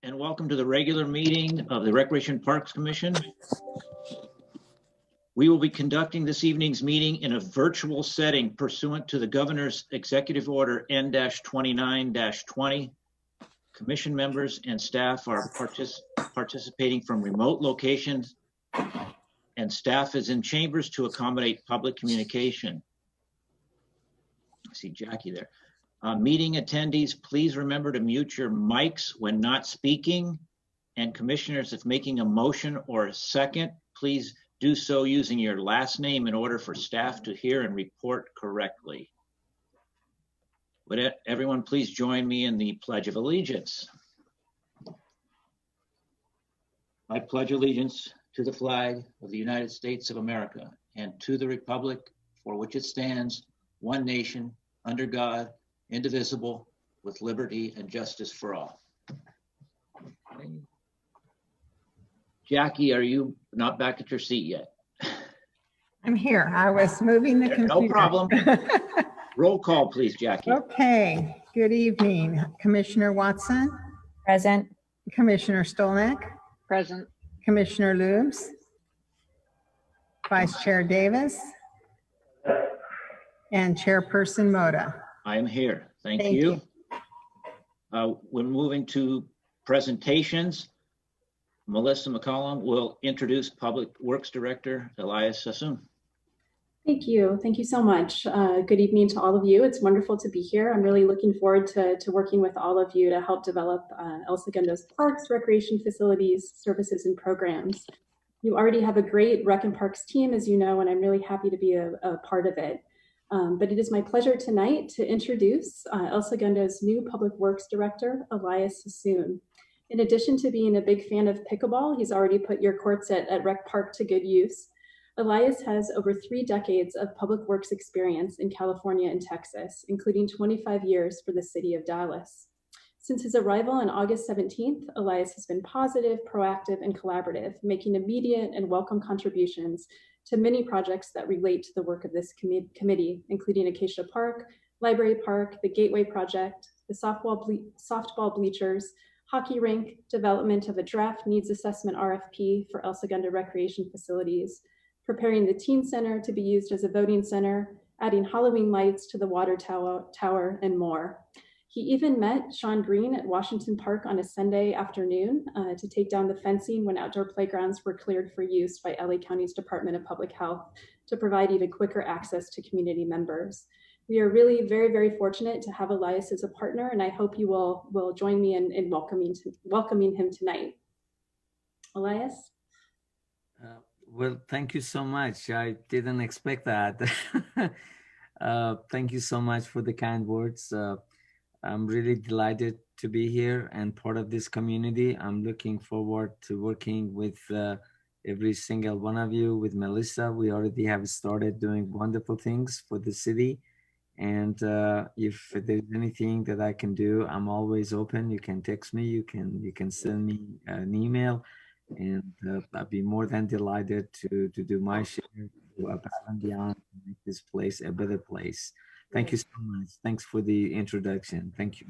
and welcome to the regular meeting of the Recreation Parks Commission. We will be conducting this evening's meeting in a virtual setting pursuant to the Governor's Executive Order N-29-20. Commission members and staff are participating from remote locations, and staff is in chambers to accommodate public communication. I see Jackie there. Meeting attendees, please remember to mute your mics when not speaking. And commissioners, if making a motion or a second, please do so using your last name in order for staff to hear and report correctly. Would everyone please join me in the Pledge of Allegiance? I pledge allegiance to the flag of the United States of America and to the republic for which it stands, one nation, under God, indivisible, with liberty and justice for all. Jackie, are you not back at your seat yet? I'm here. I was moving the computer. No problem. Roll call, please, Jackie. Okay. Good evening. Commissioner Watson? Present. Commissioner Stolnick? Present. Commissioner Lubes? Vice Chair Davis? And Chairperson Moda. I am here. Thank you. We're moving to presentations. Melissa McCollum will introduce Public Works Director Elias Sassoon. Thank you. Thank you so much. Good evening to all of you. It's wonderful to be here. I'm really looking forward to working with all of you to help develop El Segundo's parks, recreation facilities, services, and programs. You already have a great Rec and Parks team, as you know, and I'm really happy to be a part of it. But it is my pleasure tonight to introduce El Segundo's new Public Works Director, Elias Sassoon. In addition to being a big fan of pickleball, he's already put your courts at Rec Park to good use. Elias has over 3 decades of public works experience in California and Texas, including 25 years for the city of Dallas. Since his arrival on August 17th, Elias has been positive, proactive, and collaborative, making immediate and welcome contributions to many projects that relate to the work of this committee, including Acacia Park, Library Park, the Gateway Project, the softball bleachers, hockey rink, development of a draft needs assessment RFP for El Segundo recreation facilities, preparing the teen center to be used as a voting center, adding Halloween lights to the water tower, and more. He even met Sean Green at Washington Park on a Sunday afternoon to take down the fencing when outdoor playgrounds were cleared for use by LA County's Department of Public Health to provide even quicker access to community members. We are really very, very fortunate to have Elias as a partner, and I hope you will join me in welcoming him tonight. Elias? Well, thank you so much. I didn't expect that. Thank you so much for the kind words. I'm really delighted to be here and part of this community. I'm looking forward to working with every single one of you. With Melissa, we already have started doing wonderful things for the city. And if there's anything that I can do, I'm always open. You can text me, you can send me an email, and I'd be more than delighted to do my share, to above and beyond, to make this place a better place. Thank you so much. Thanks for the introduction. Thank you.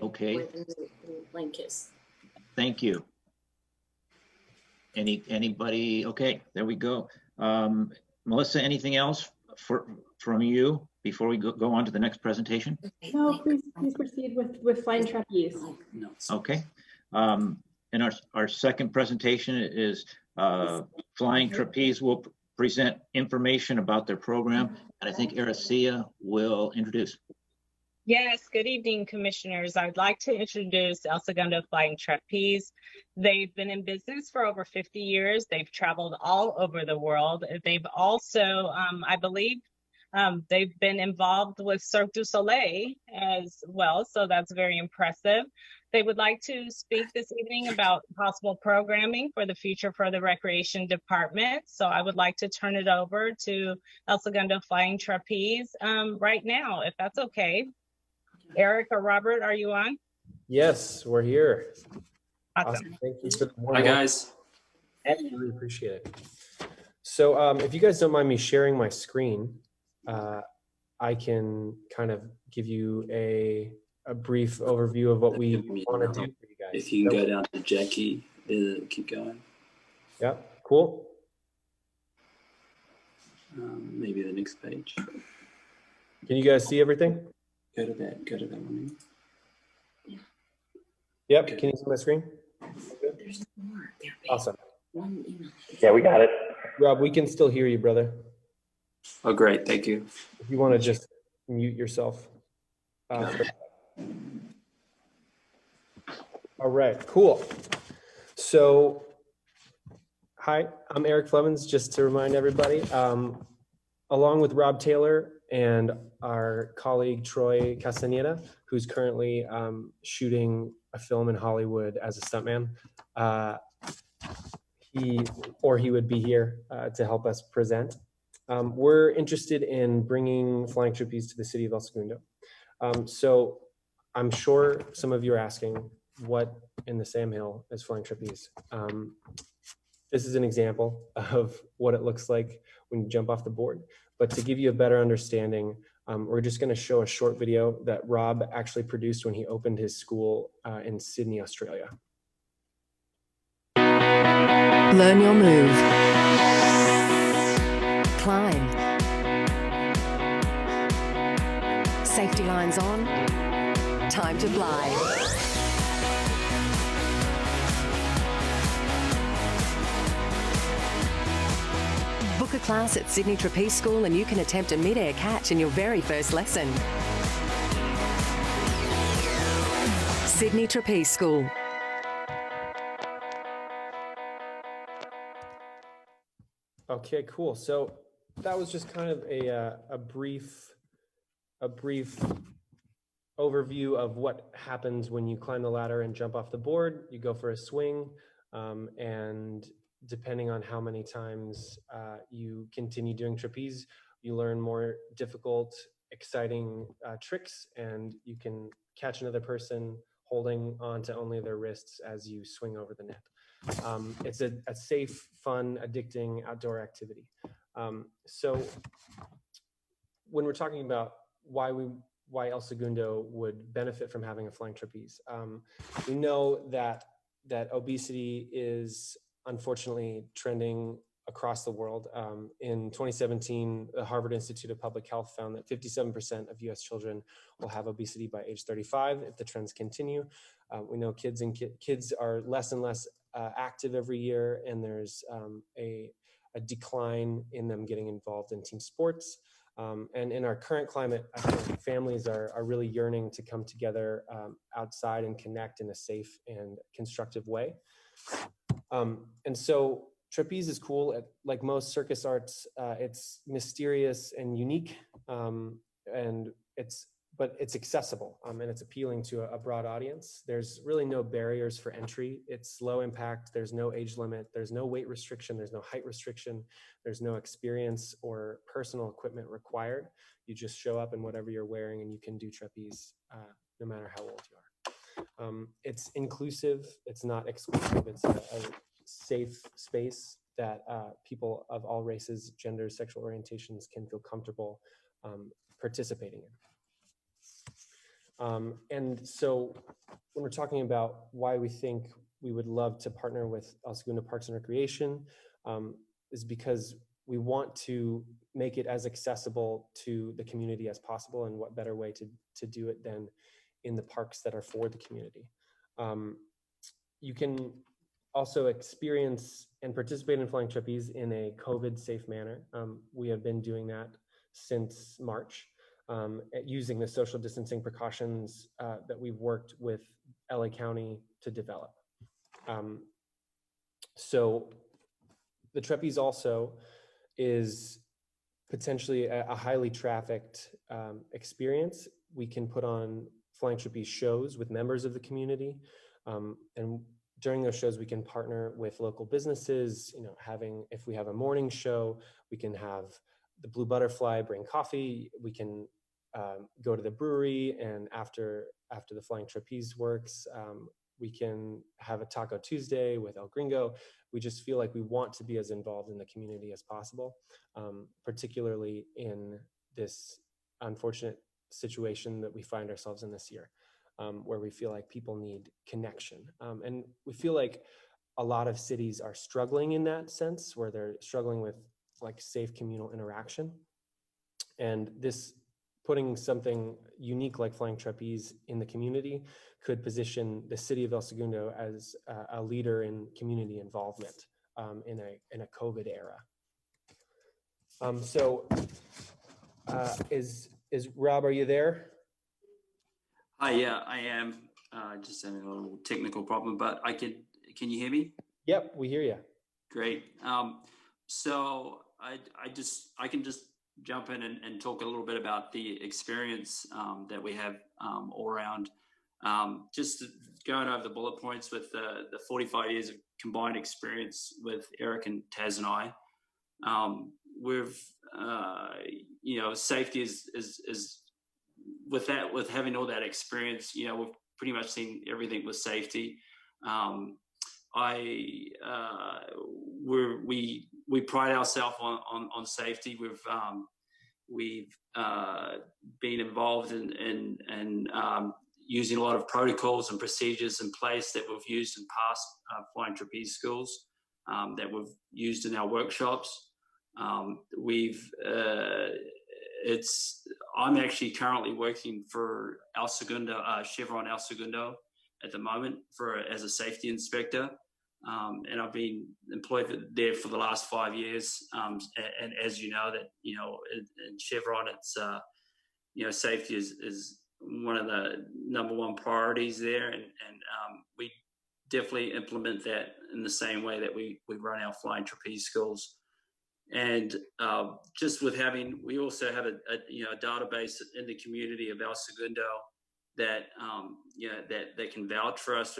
Okay. Thank you. Anybody? Okay, there we go. Melissa, anything else from you before we go on to the next presentation? No, please proceed with Flying Trapeze. Okay. And our second presentation is Flying Trapeze will present information about their program, and I think Aracia will introduce. Yes, good evening, commissioners. I'd like to introduce El Segundo Flying Trapeze. They've been in business for over 50 years. They've traveled all over the world. They've also, I believe, they've been involved with Cirque du Soleil as well, so that's very impressive. They would like to speak this evening about possible programming for the future for the Recreation Department. So I would like to turn it over to El Segundo Flying Trapeze right now, if that's okay. Eric or Robert, are you on? Yes, we're here. Awesome. Thank you for the warm Hi, guys. I really appreciate it. So if you guys don't mind me sharing my screen, I can kind of give you a a brief overview of what we want to do for you guys. If you can go down to Jackie, keep going. Yeah, cool. Maybe the next page. Can you guys see everything? Go to that one. Yep, Okay. can you see my screen? There's more. Awesome. One email. Yeah, we got it. Rob, we can still hear you, brother. Oh, great. Thank you. If you want to just mute yourself. All right, cool. So, hi, I'm Eric Flevens, just to remind everybody. Along with Rob Taylor and our colleague Troy Castaneda, who's currently shooting a film in Hollywood as a stuntman. He would be here to help us present. We're interested in bringing flying trapeze to the city of El Segundo. So I'm sure some of you are asking, what in the Sam Hill is flying trapeze? This is an example of what it looks like when you jump off the board. But to give you a better understanding, we're just going to show a short video that Rob actually produced when he opened his school in Sydney, Australia. Learn your move. Climb. Safety lines on. Time to fly. Book a class at Sydney Trapeze School and you can attempt a mid-air catch in your very first lesson. Sydney Trapeze School. Okay, cool. So that was just kind of a brief overview of what happens when you climb the ladder and jump off the board. You go for a swing, and depending on how many times you continue doing trapeze, you learn more difficult, exciting tricks, and you can catch another person holding on to only their wrists as you swing over the net. It's a safe, fun, addicting outdoor activity. So when we're talking about why El Segundo would benefit from having a flying trapeze, we know that obesity is unfortunately trending across the world. In 2017, the Harvard Institute of Public Health found that 57% of US children will have obesity by age 35 if the trends continue. We know kids are less and less active every year, and there's a decline in them getting involved in team sports. And in our current climate, I think families are really yearning to come together outside and connect in a safe and constructive way. And so trapeze is cool. Like most circus arts, it's mysterious and unique, but it's accessible, and it's appealing to a broad audience. There's really no barriers for entry. It's low impact. There's no age limit. There's no weight restriction. There's no height restriction. There's no experience or personal equipment required. You just show up in whatever you're wearing and you can do trapeze no matter how old you are. It's inclusive. It's not exclusive. It's a safe space that people of all races, genders, sexual orientations can feel comfortable participating in. And so when we're talking about why we think we would love to partner with El Segundo Parks and Recreation, is because we want to make it as accessible to the community as possible, and what better way to do it than in the parks that are for the community. You can also experience and participate in flying trapeze in a COVID safe manner. We have been doing that since March. Using the social distancing precautions that we've worked with LA County to develop. So the trapeze also is potentially a highly trafficked experience. We can put on flying trapeze shows with members of the community. And during those shows, we can partner with local businesses. If we have a morning show, we can have the Blue Butterfly bring coffee. We can go to the brewery, and after the flying trapeze works, we can have a Taco Tuesday with El Gringo. We just feel like we want to be as involved in the community as possible, particularly in this unfortunate situation that we find ourselves in this year. where we feel like people need connection. And we feel like a lot of cities are struggling in that sense, where they're struggling with like safe communal interaction. And this, putting something unique like flying trapeze in the community could position the city of El Segundo as a leader in community involvement in a COVID era. Is Rob, are you there? Hi, yeah, I am. Just having a little technical problem, but can you hear me? Yep, we hear you. Great. So I can just jump in and talk a little bit about the experience that we have all around. Just going over the bullet points with the 45 years of combined experience with Eric and Taz and I. We've safety is with having all that experience, we've pretty much seen everything with safety. We pride ourselves on safety. We've been involved in using a lot of protocols and procedures in place that we've used in past flying trapeze schools, that we've used in our workshops. I'm actually currently working for El Segundo, Chevron El Segundo at the moment as a safety inspector. And I've been employed there for the last 5 years. And as you know, in Chevron, it's, safety is one of the number one priorities there. And we definitely implement that in the same way that we run our flying trapeze schools. And just with we also have a database in the community of El Segundo that that can vouch for us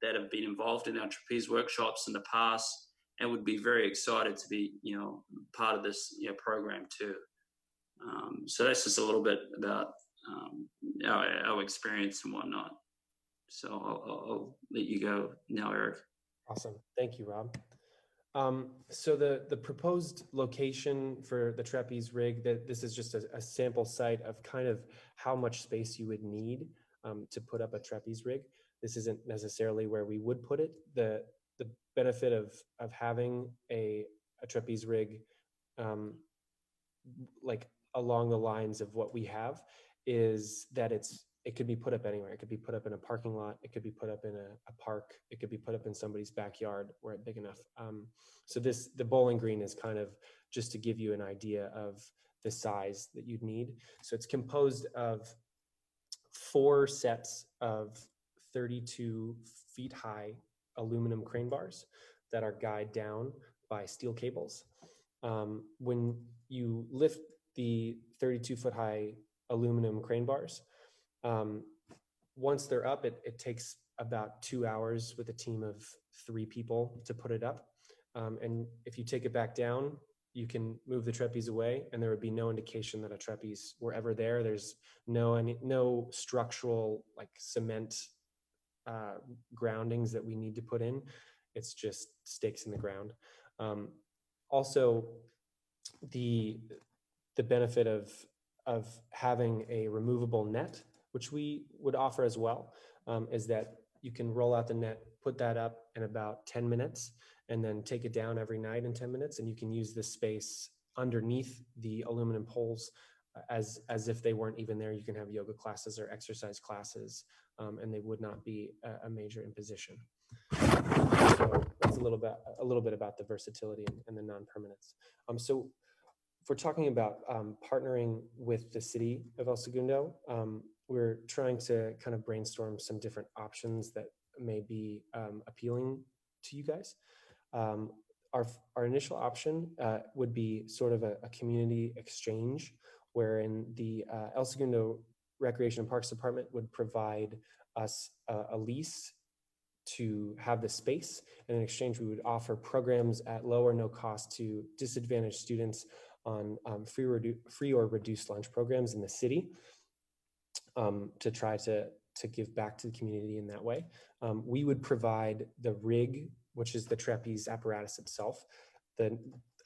that have been involved in our trapeze workshops in the past and would be very excited to be part of this program too. So that's just a little bit about our experience and whatnot. So I'll let you go now, Eric. Awesome, thank you, Rob. So the proposed location for the trapeze rig, this is just a sample site of kind of how much space you would need to put up a trapeze rig. This isn't necessarily where we would put it. The benefit of having a trapeze rig like along the lines of what we have is that it could be put up anywhere. It could be put up in a parking lot. It could be put up in a park. It could be put up in somebody's backyard where it's big enough. So the bowling green is kind of just to give you an idea of the size that you'd need. So it's composed of 4 sets of 32 feet high aluminum crane bars that are guyed down by steel cables. When you lift the 32-foot high aluminum crane bars, once they're up, it takes about 2 hours with a team of 3 people to put it up. And if you take it back down, you can move the trapeze away and there would be no indication that a trapeze were ever there. There's no structural like cement groundings that we need to put in. It's just stakes in the ground. Also, the benefit of having a removable net, which we would offer as well, is that you can roll out the net, put that up in about 10 minutes, and then take it down every night in 10 minutes, and you can use the space underneath the aluminum poles as if they weren't even there. You can have yoga classes or exercise classes, and they would not be a major imposition. So that's a little bit about the versatility and the non-permanence. So if we're talking about partnering with the city of El Segundo, we're trying to kind of brainstorm some different options that may be appealing to you guys. Our initial option would be sort of a community exchange, wherein the El Segundo Recreation and Parks Department would provide us a lease to have the space, and in exchange we would offer programs at low or no cost to disadvantaged students on free or reduced lunch programs in the city, to try to give back to the community in that way. We would provide the rig, which is the trapeze apparatus itself,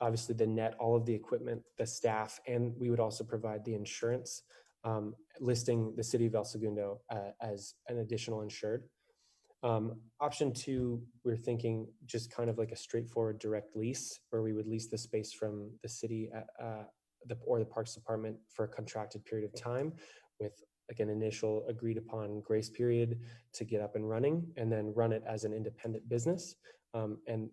obviously the net, all of the equipment, the staff, and we would also provide the insurance listing the city of El Segundo as an additional insured. Option 2, we're thinking just kind of like a straightforward direct lease, where we would lease the space from the city or the Parks Department for a contracted period of time with like an initial agreed upon grace period to get up and running, and then run it as an independent business. And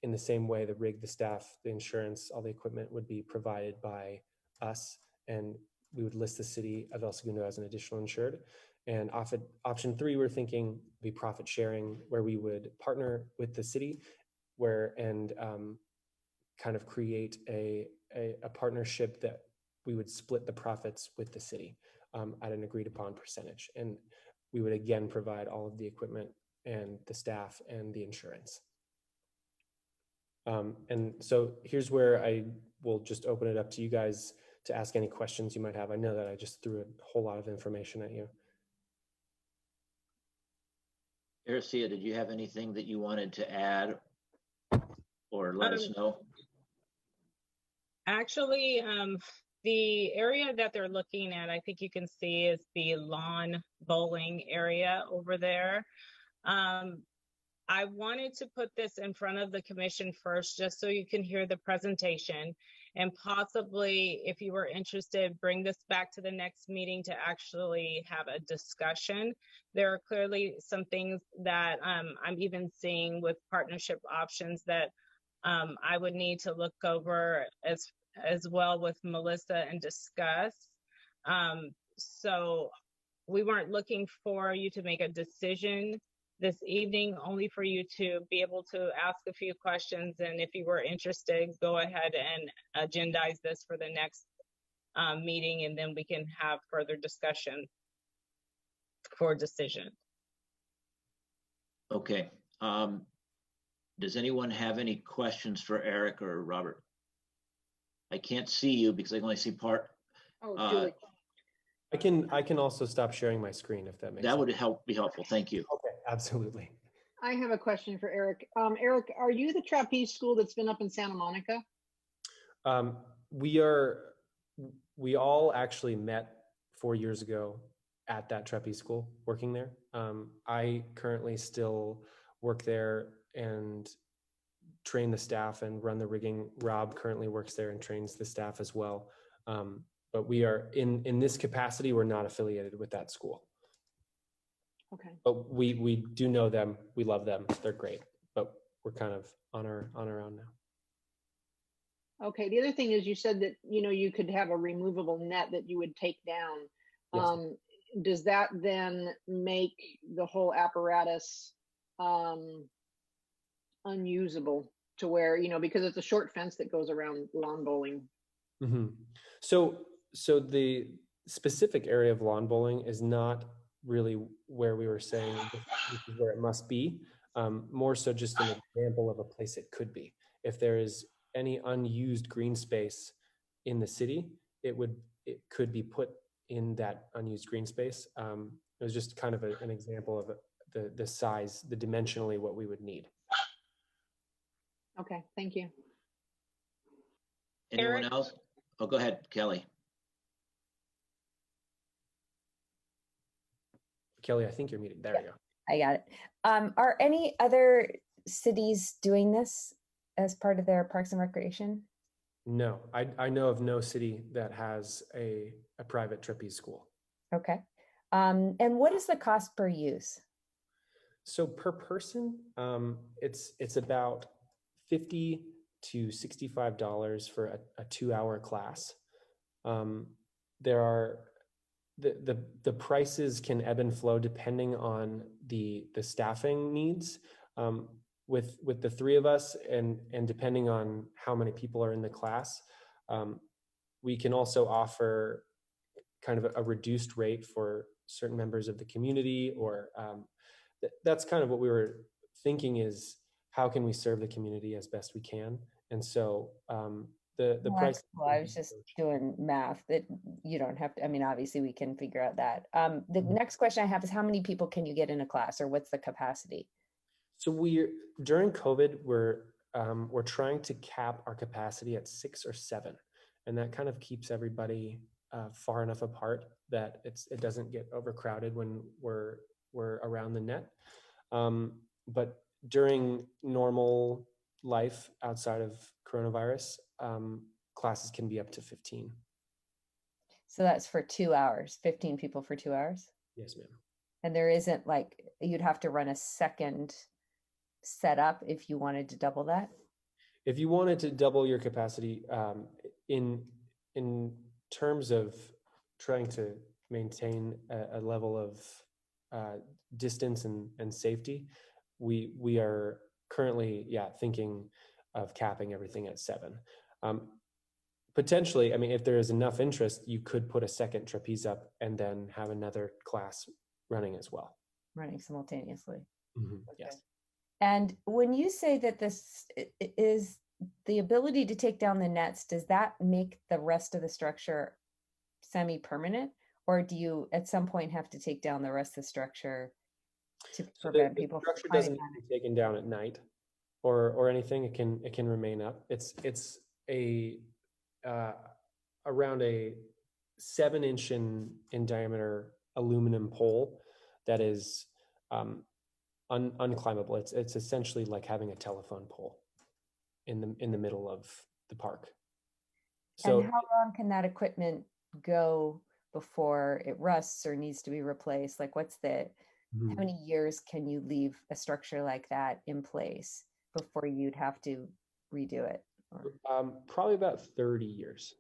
in the same way, the rig, the staff, the insurance, all the equipment would be provided by us, and we would list the city of El Segundo as an additional insured. And option 3, we're thinking be profit sharing, where we would partner with the city and kind of create a partnership that we would split the profits with the city at an agreed upon percentage. And we would again provide all of the equipment and the staff and the insurance. And so here's where I will just open it up to you guys to ask any questions you might have. I know that I just threw a whole lot of information at you. Ericia, did you have anything that you wanted to add or let us know? Actually, the area that they're looking at, I think you can see, is the lawn bowling area over there. I wanted to put this in front of the commission first, just so you can hear the presentation, and possibly, if you were interested, bring this back to the next meeting to actually have a discussion. There are clearly some things that I'm even seeing with partnership options that I would need to look over as well with Melissa and discuss. So we weren't looking for you to make a decision this evening, only for you to be able to ask a few questions. And if you were interested, go ahead and agendize this for the next meeting, and then we can have further discussion for decision. Okay. Does anyone have any questions for Eric or Robert? I can't see you because I can only see part. Julie. I can also stop sharing my screen if that makes sense. That would be helpful. Thank you. Okay, absolutely. I have a question for Eric. Eric, are you the trapeze school that's been up in Santa Monica? We all actually met 4 years ago at that trapeze school working there. I currently still work there and train the staff and run the rigging. Rob currently works there and trains the staff as well. But we are in this capacity, we're not affiliated with that school. Okay. But we do know them. We love them. They're great. But we're kind of on our own now. Okay. The other thing is, you said that you could have a removable net that you would take down. Yes. Does that then make the whole apparatus unusable to where, because it's a short fence that goes around lawn bowling? Mm-hmm. So the specific area of lawn bowling is not really where we were saying this is where it must be. More so just an example of a place it could be. If there is any unused green space in the city, it could be put in that unused green space. It was just kind of an example of the size, the dimensionally what we would need. Okay, thank you. Anyone else? Oh, go ahead, Kelly. Kelly, I think you're muted. There you go. I got it. Are any other cities doing this as part of their Parks and Recreation? No, I know of no city that has a private trapeze school. Okay. And what is the cost per use? So per person, it's about $50 to $65 for a 2-hour class. There are the prices can ebb and flow depending on the staffing needs. With the 3 of us and depending on how many people are in the class, we can also offer kind of a reduced rate for certain members of the community, or that's kind of what we were thinking, is how can we serve the community as best we can. And so the price. Well, I was just doing math that you don't have to, I mean, obviously we can figure out that. The next question I have is, how many people can you get in a class, or what's the capacity? So during COVID, we're trying to cap our capacity at 6 or 7, and that kind of keeps everybody far enough apart that it doesn't get overcrowded when we're around the net. But during normal life outside of coronavirus, classes can be up to 15. So that's for 2 hours, 15 people for 2 hours? Yes, ma'am. And there isn't like, you'd have to run a second setup if you wanted to double that? If you wanted to double your capacity, in terms of trying to maintain a level of distance and safety, we are currently, thinking of capping everything at 7. Potentially, I mean, if there is enough interest, you could put a second trapeze up and then have another class running as well. Running simultaneously. Mm-hmm. Okay. Yes. And when you say that this is the ability to take down the nets, does that make the rest of the structure semi-permanent? Or do you at some point have to take down the rest of the structure to prevent people from structure doesn't need to be taken down at night or anything. It can remain up. It's a around a 7-inch in diameter aluminum pole that is unclimbable. It's essentially like having a telephone pole in the middle of the park. So, and how long can that equipment go before it rusts or needs to be replaced? Like, what's the how many years can you leave a structure like that in place before you'd have to redo it? Probably about 30 years.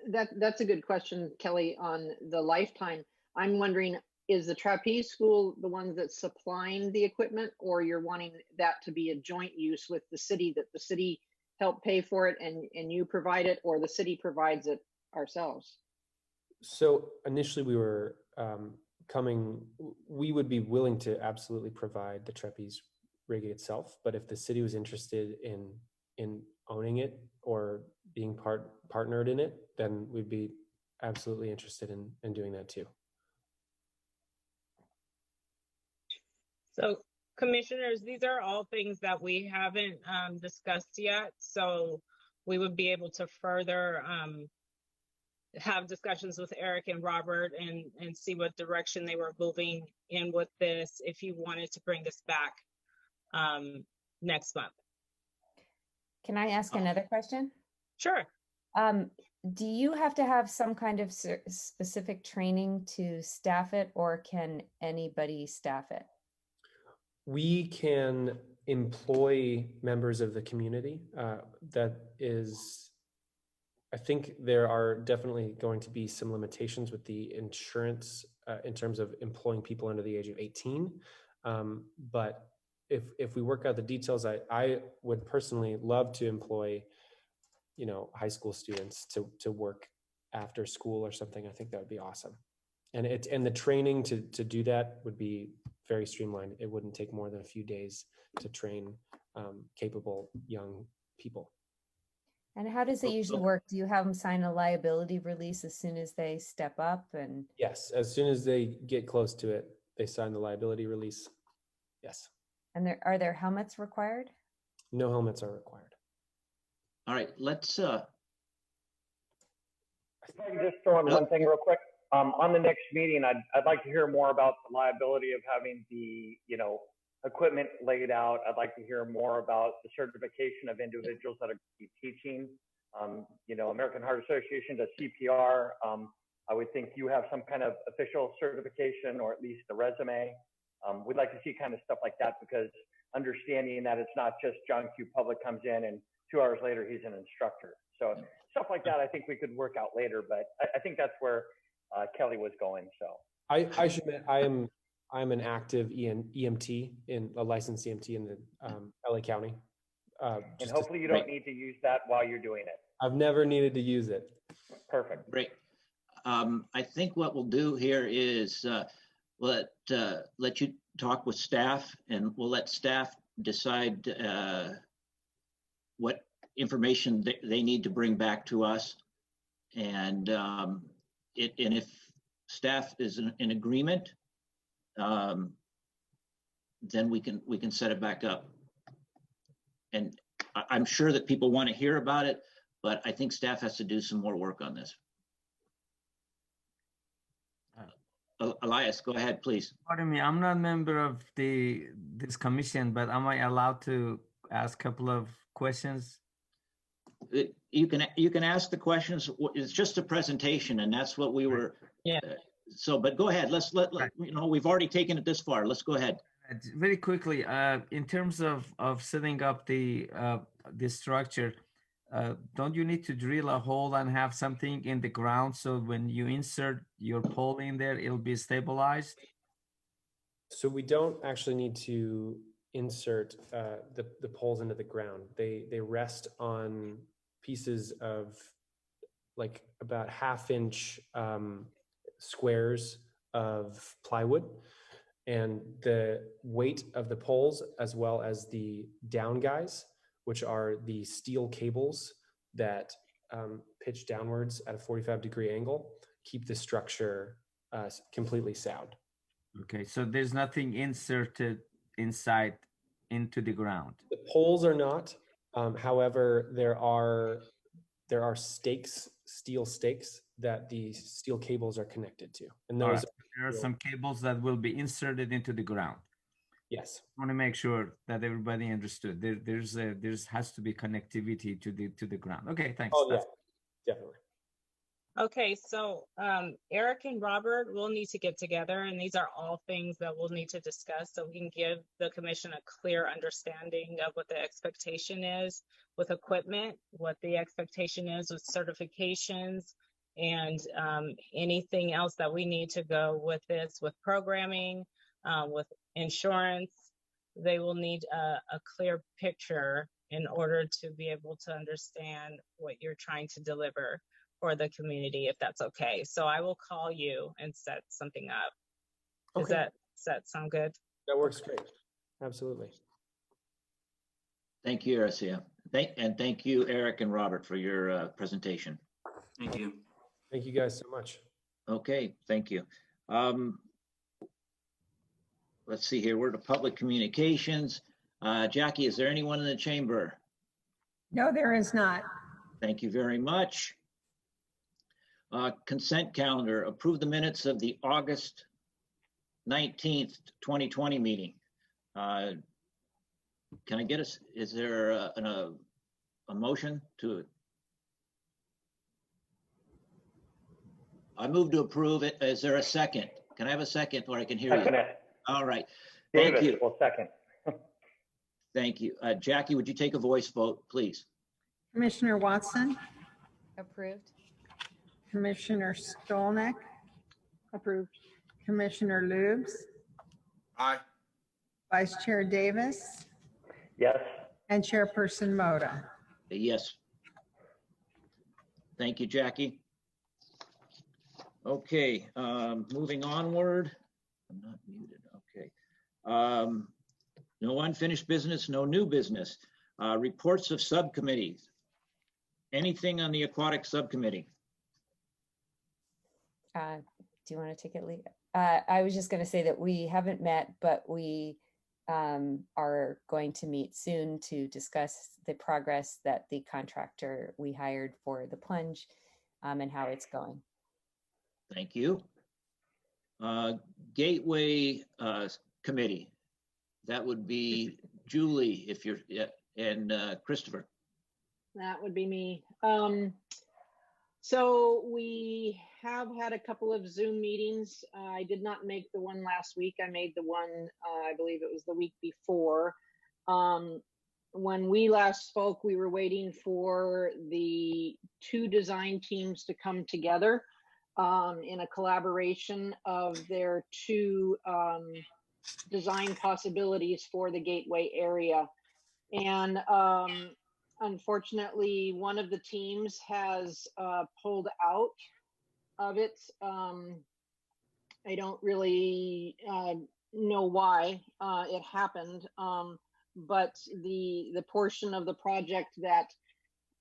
That's a good question, Kelly, on the lifetime. I'm wondering, is the trapeze school the ones that's supplying the equipment, or you're wanting that to be a joint use with the city, that the city help pay for it and you provide it, or the city provides it ourselves? So initially we were we would be willing to absolutely provide the trapeze rig itself, but if the city was interested in owning it or being partnered in it, then we'd be absolutely interested in doing that too. So commissioners, these are all things that we haven't discussed yet. So we would be able to further have discussions with Eric and Robert and see what direction they were moving in with this, if you wanted to bring this back next month. Can I ask another question? Sure. Do you have to have some kind of specific training to staff it, or can anybody staff it? We can employ members of the community. That is, I think there are definitely going to be some limitations with the insurance in terms of employing people under the age of 18. But if we work out the details, I would personally love to employ, high school students to work after school or something. I think that would be awesome. And the training to do that would be very streamlined. It wouldn't take more than a few days to train capable young people. And how does it usually work? Do you have them sign a liability release as soon as they step up? And yes, as soon as they get close to it, they sign the liability release. Yes. And are there helmets required? No helmets are required. All right, let's. If I can just throw in one thing real quick. On the next meeting, I'd like to hear more about the liability of having the equipment laid out. I'd like to hear more about the certification of individuals that are teaching. American Heart Association does CPR. I would think you have some kind of official certification, or at least a resume. We'd like to see kind of stuff like that, because understanding that it's not just John Q. Public comes in and 2 hours later he's an instructor. So stuff like that, I think we could work out later. But I think that's where Kelly was going. So I should admit, I'm an active EMT, in a licensed EMT in the LA County. And hopefully you don't need to use that while you're doing it. I've never needed to use it. Perfect. Great. I think what we'll do here is let you talk with staff, and we'll let staff decide what information they need to bring back to us. And if staff is in agreement, then we can set it back up. And I'm sure that people want to hear about it, but I think staff has to do some more work on this. Elias, go ahead, please. Pardon me, I'm not a member of this commission, but am I allowed to ask a couple of questions? You can ask the questions. It's just a presentation, and that's what we were. Yeah. So, but go ahead. Let's we've already taken it this far. Let's go ahead. Very quickly, in terms of setting up the structure, don't you need to drill a hole and have something in the ground so when you insert your pole in there, it'll be stabilized? So we don't actually need to insert the poles into the ground. They rest on pieces of like about 1/2-inch squares of plywood, and the weight of the poles as well as the down guys, which are the steel cables that pitch downwards at a 45-degree angle, keep the structure completely sound. Okay, so there's nothing inserted inside into the ground. The poles are not. However, there are stakes, steel stakes that the steel cables are connected to, and those. Right. There are some cables that will be inserted into the ground. Yes. I want to make sure that everybody understood. There has to be connectivity to the ground. Okay, thanks. Oh yeah, definitely. Okay, so Eric and Robert will need to get together, and these are all things that we'll need to discuss so we can give the commission a clear understanding of what the expectation is with equipment, what the expectation is with certifications, and anything else that we need to go with this, with programming, with insurance. They will need a clear picture in order to be able to understand what you're trying to deliver for the community, if that's okay. So I will call you and set something up. Okay. Does that sound good? That works great. Absolutely. Thank you, Aracia. Thank you, Eric and Robert, for your presentation. Thank you. Thank you guys so much. Okay, thank you. Let's see here. We're to public communications. Jackie, is there anyone in the chamber? No, there is not. Thank you very much. Consent calendar. Approve the minutes of the August 19th, 2020 meeting. Can I get us? Is there a motion to it? I move to approve it. Is there a second? Can I have a second or I can hear you? All right. Thank you. Well, second. Thank you. Jackie, would you take a voice vote, please? Commissioner Watson, Approved. Commissioner Stolnick, Approved. Commissioner Lubes, Aye. Vice Chair Davis, Yes. and Chairperson Moda. Yes. Thank you, Jackie. Okay, moving onward. I'm not muted. Okay. No unfinished business, no new business. Reports of subcommittees. Anything on the aquatic subcommittee? Do you want to take it, Lee? I was just going to say that we haven't met, but we are going to meet soon to discuss the progress that the contractor we hired for the plunge and how it's going. Thank you. Gateway committee. That would be Julie, if you're, and Christopher. That would be me. So we have had a couple of Zoom meetings. I did not make the one last week. I made the one, I believe it was the week before. When we last spoke, we were waiting for the two design teams to come together in a collaboration of their two design possibilities for the Gateway area. And unfortunately, one of the teams has pulled out of it. I don't really know why it happened, but the portion of the project that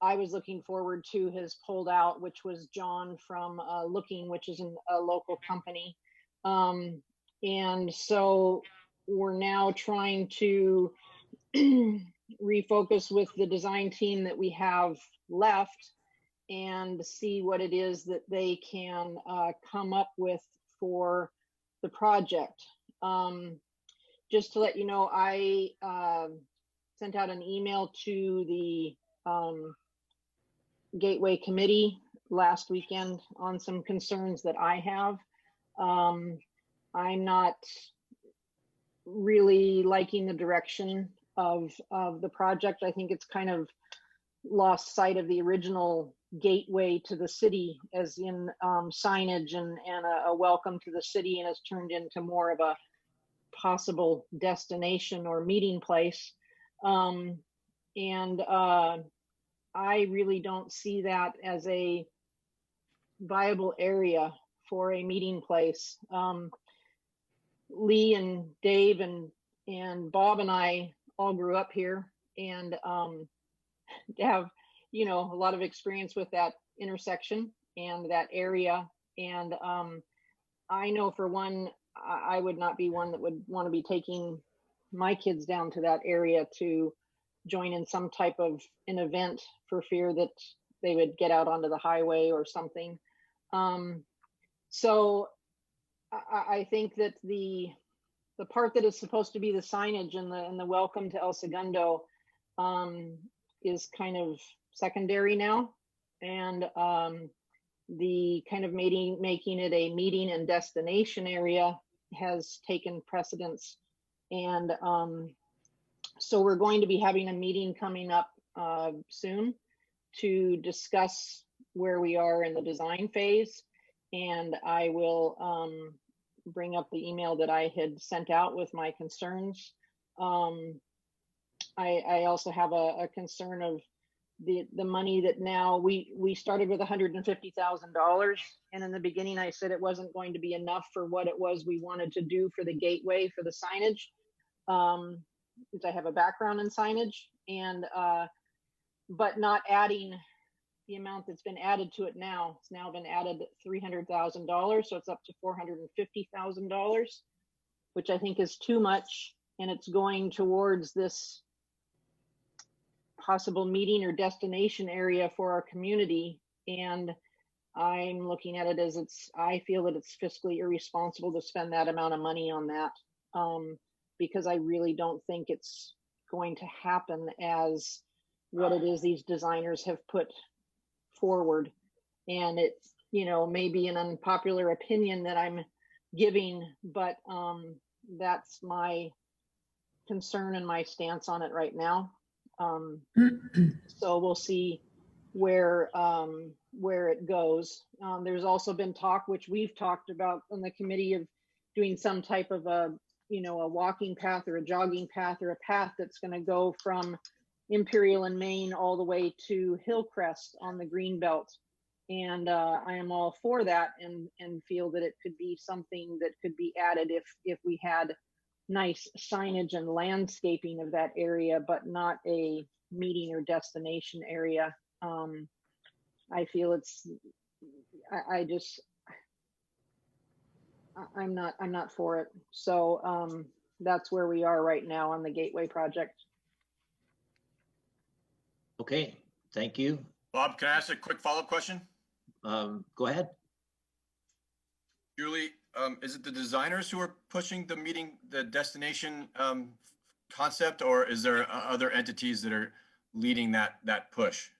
I was looking forward to has pulled out, which was John from Looking, which is a local company. And so we're now trying to refocus with the design team that we have left and see what it is that they can come up with for the project. Just to let you know, I sent out an email to the Gateway Committee last weekend on some concerns that I have. I'm not really liking the direction of the project. I think it's kind of lost sight of the original gateway to the city, as in signage and a welcome to the city, and has turned into more of a possible destination or meeting place. I really don't see that as a viable area for a meeting place. Lee and Dave and Bob and I all grew up here and have, you know, a lot of experience with that intersection and that area. And I know for one, I would not be one that would want to be taking my kids down to that area to join in some type of an event for fear that they would get out onto the highway or something. So I think that the part that is supposed to be the signage and the welcome to El Segundo is kind of secondary now, and the kind of making it a meeting and destination area has taken precedence. And so we're going to be having a meeting coming up soon to discuss where we are in the design phase. And I will bring up the email that I had sent out with my concerns. I also have a concern of the money that now we started with $150,000. And in the beginning, I said it wasn't going to be enough for what it was we wanted to do for the gateway, for the signage, because I have a background in signage, and but not adding the amount that's been added to it now. It's now been added $300,000, so it's up to $450,000, which I think is too much, and it's going towards this possible meeting or destination area for our community. And I'm looking at it as I feel that it's fiscally irresponsible to spend that amount of money on that, because I really don't think it's going to happen as what it is these designers have put forward. And it's, you know, maybe an unpopular opinion that I'm giving, but that's my concern and my stance on it right now. So we'll see where it goes. There's also been talk, which we've talked about on the committee, of doing some type of a walking path or a jogging path or a path that's going to go from Imperial and Main all the way to Hillcrest on the Greenbelt. And I am all for that, and feel that it could be something that could be added if we had nice signage and landscaping of that area, but not a meeting or destination area. I feel I'm not for it. So that's where we are right now on the Gateway project. Okay, thank you. Bob, can I ask a quick follow-up question? Go ahead. Julie, is it the designers who are pushing the destination concept, or is there other entities that are leading that push?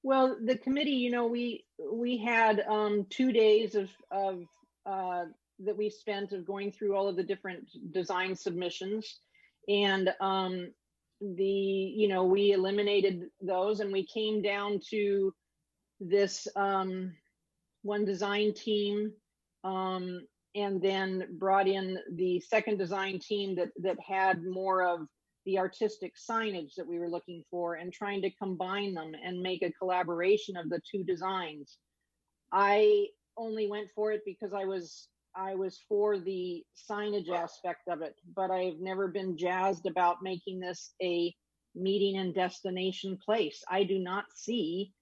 Well, the committee, you know, we had 2 days of that we spent of going through all of the different design submissions, and we eliminated those, and we came down to this one design team, and then brought in the second design team that had more of the artistic signage that we were looking for, and trying to combine them and make a collaboration of the two designs. I only went for it because I was for the signage aspect of it, but I've never been jazzed about making this a meeting and destination place. I do not see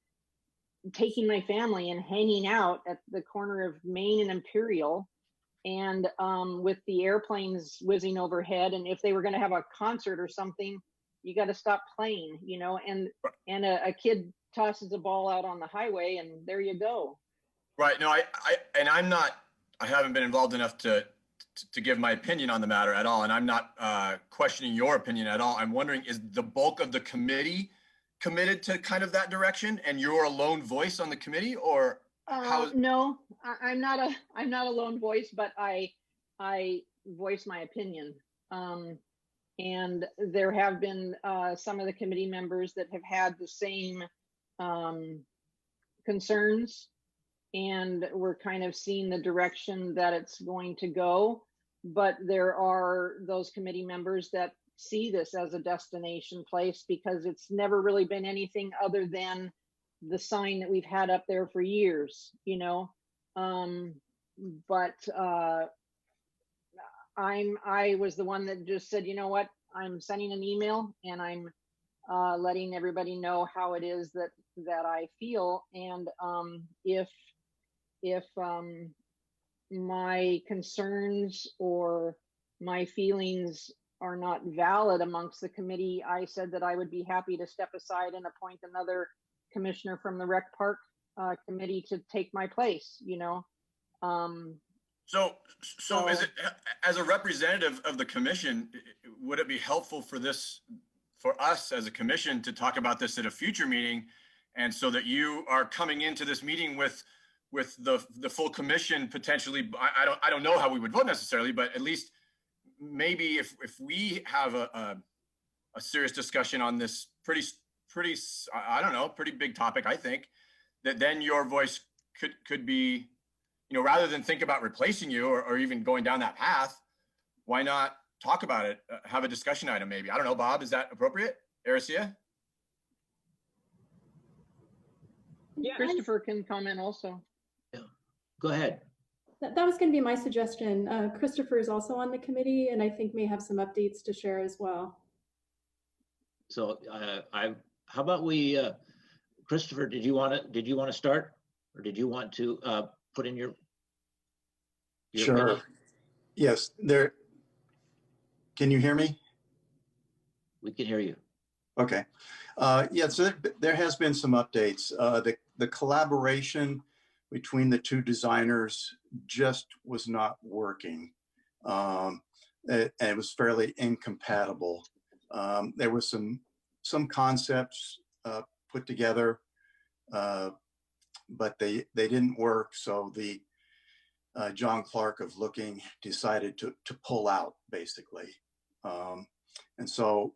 taking my family and hanging out at the corner of Main and Imperial, and with the airplanes whizzing overhead, and if they were going to have a concert or something, you got to stop playing, you know, and a kid tosses a ball out on the highway and there you go. Right. No, I haven't been involved enough to give my opinion on the matter at all. And I'm not questioning your opinion at all. I'm wondering, is the bulk of the committee committed to kind of that direction and you're a lone voice on the committee, or how? No, I'm not a lone voice, but I voice my opinion. And there have been some of the committee members that have had the same concerns, and we're kind of seeing the direction that it's going to go. But there are those committee members that see this as a destination place because it's never really been anything other than the sign that we've had up there for years, you know. But I was the one that just said, you know what, I'm sending an email and I'm letting everybody know how it is that I feel. And if my concerns or my feelings are not valid amongst the committee, I said that I would be happy to step aside and appoint another commissioner from the Rec Park committee to take my place, you know. So is it, as a representative of the commission, would it be helpful for us as a commission to talk about this at a future meeting, and so that you are coming into this meeting with the full commission potentially? I don't know how we would vote necessarily, but at least maybe if we have a serious discussion on this pretty I don't know, pretty big topic, I think that then your voice could be, you know, rather than think about replacing you or even going down that path, why not talk about it, have a discussion item maybe? I don't know, Bob, is that appropriate? Aricia? Yeah, Christopher can comment also. Yeah. Go ahead. That was going to be my suggestion. Christopher is also on the committee and I think may have some updates to share as well. So how about we, Christopher, did you want to start, or did you want to put in your Sure. opinion? Yes, can you hear me? We can hear you. Okay. Yeah, so there has been some updates. The collaboration between the two designers just was not working. It was fairly incompatible. There was some concepts put together, but they didn't work. So the John Clark of Looking decided to pull out, basically. And so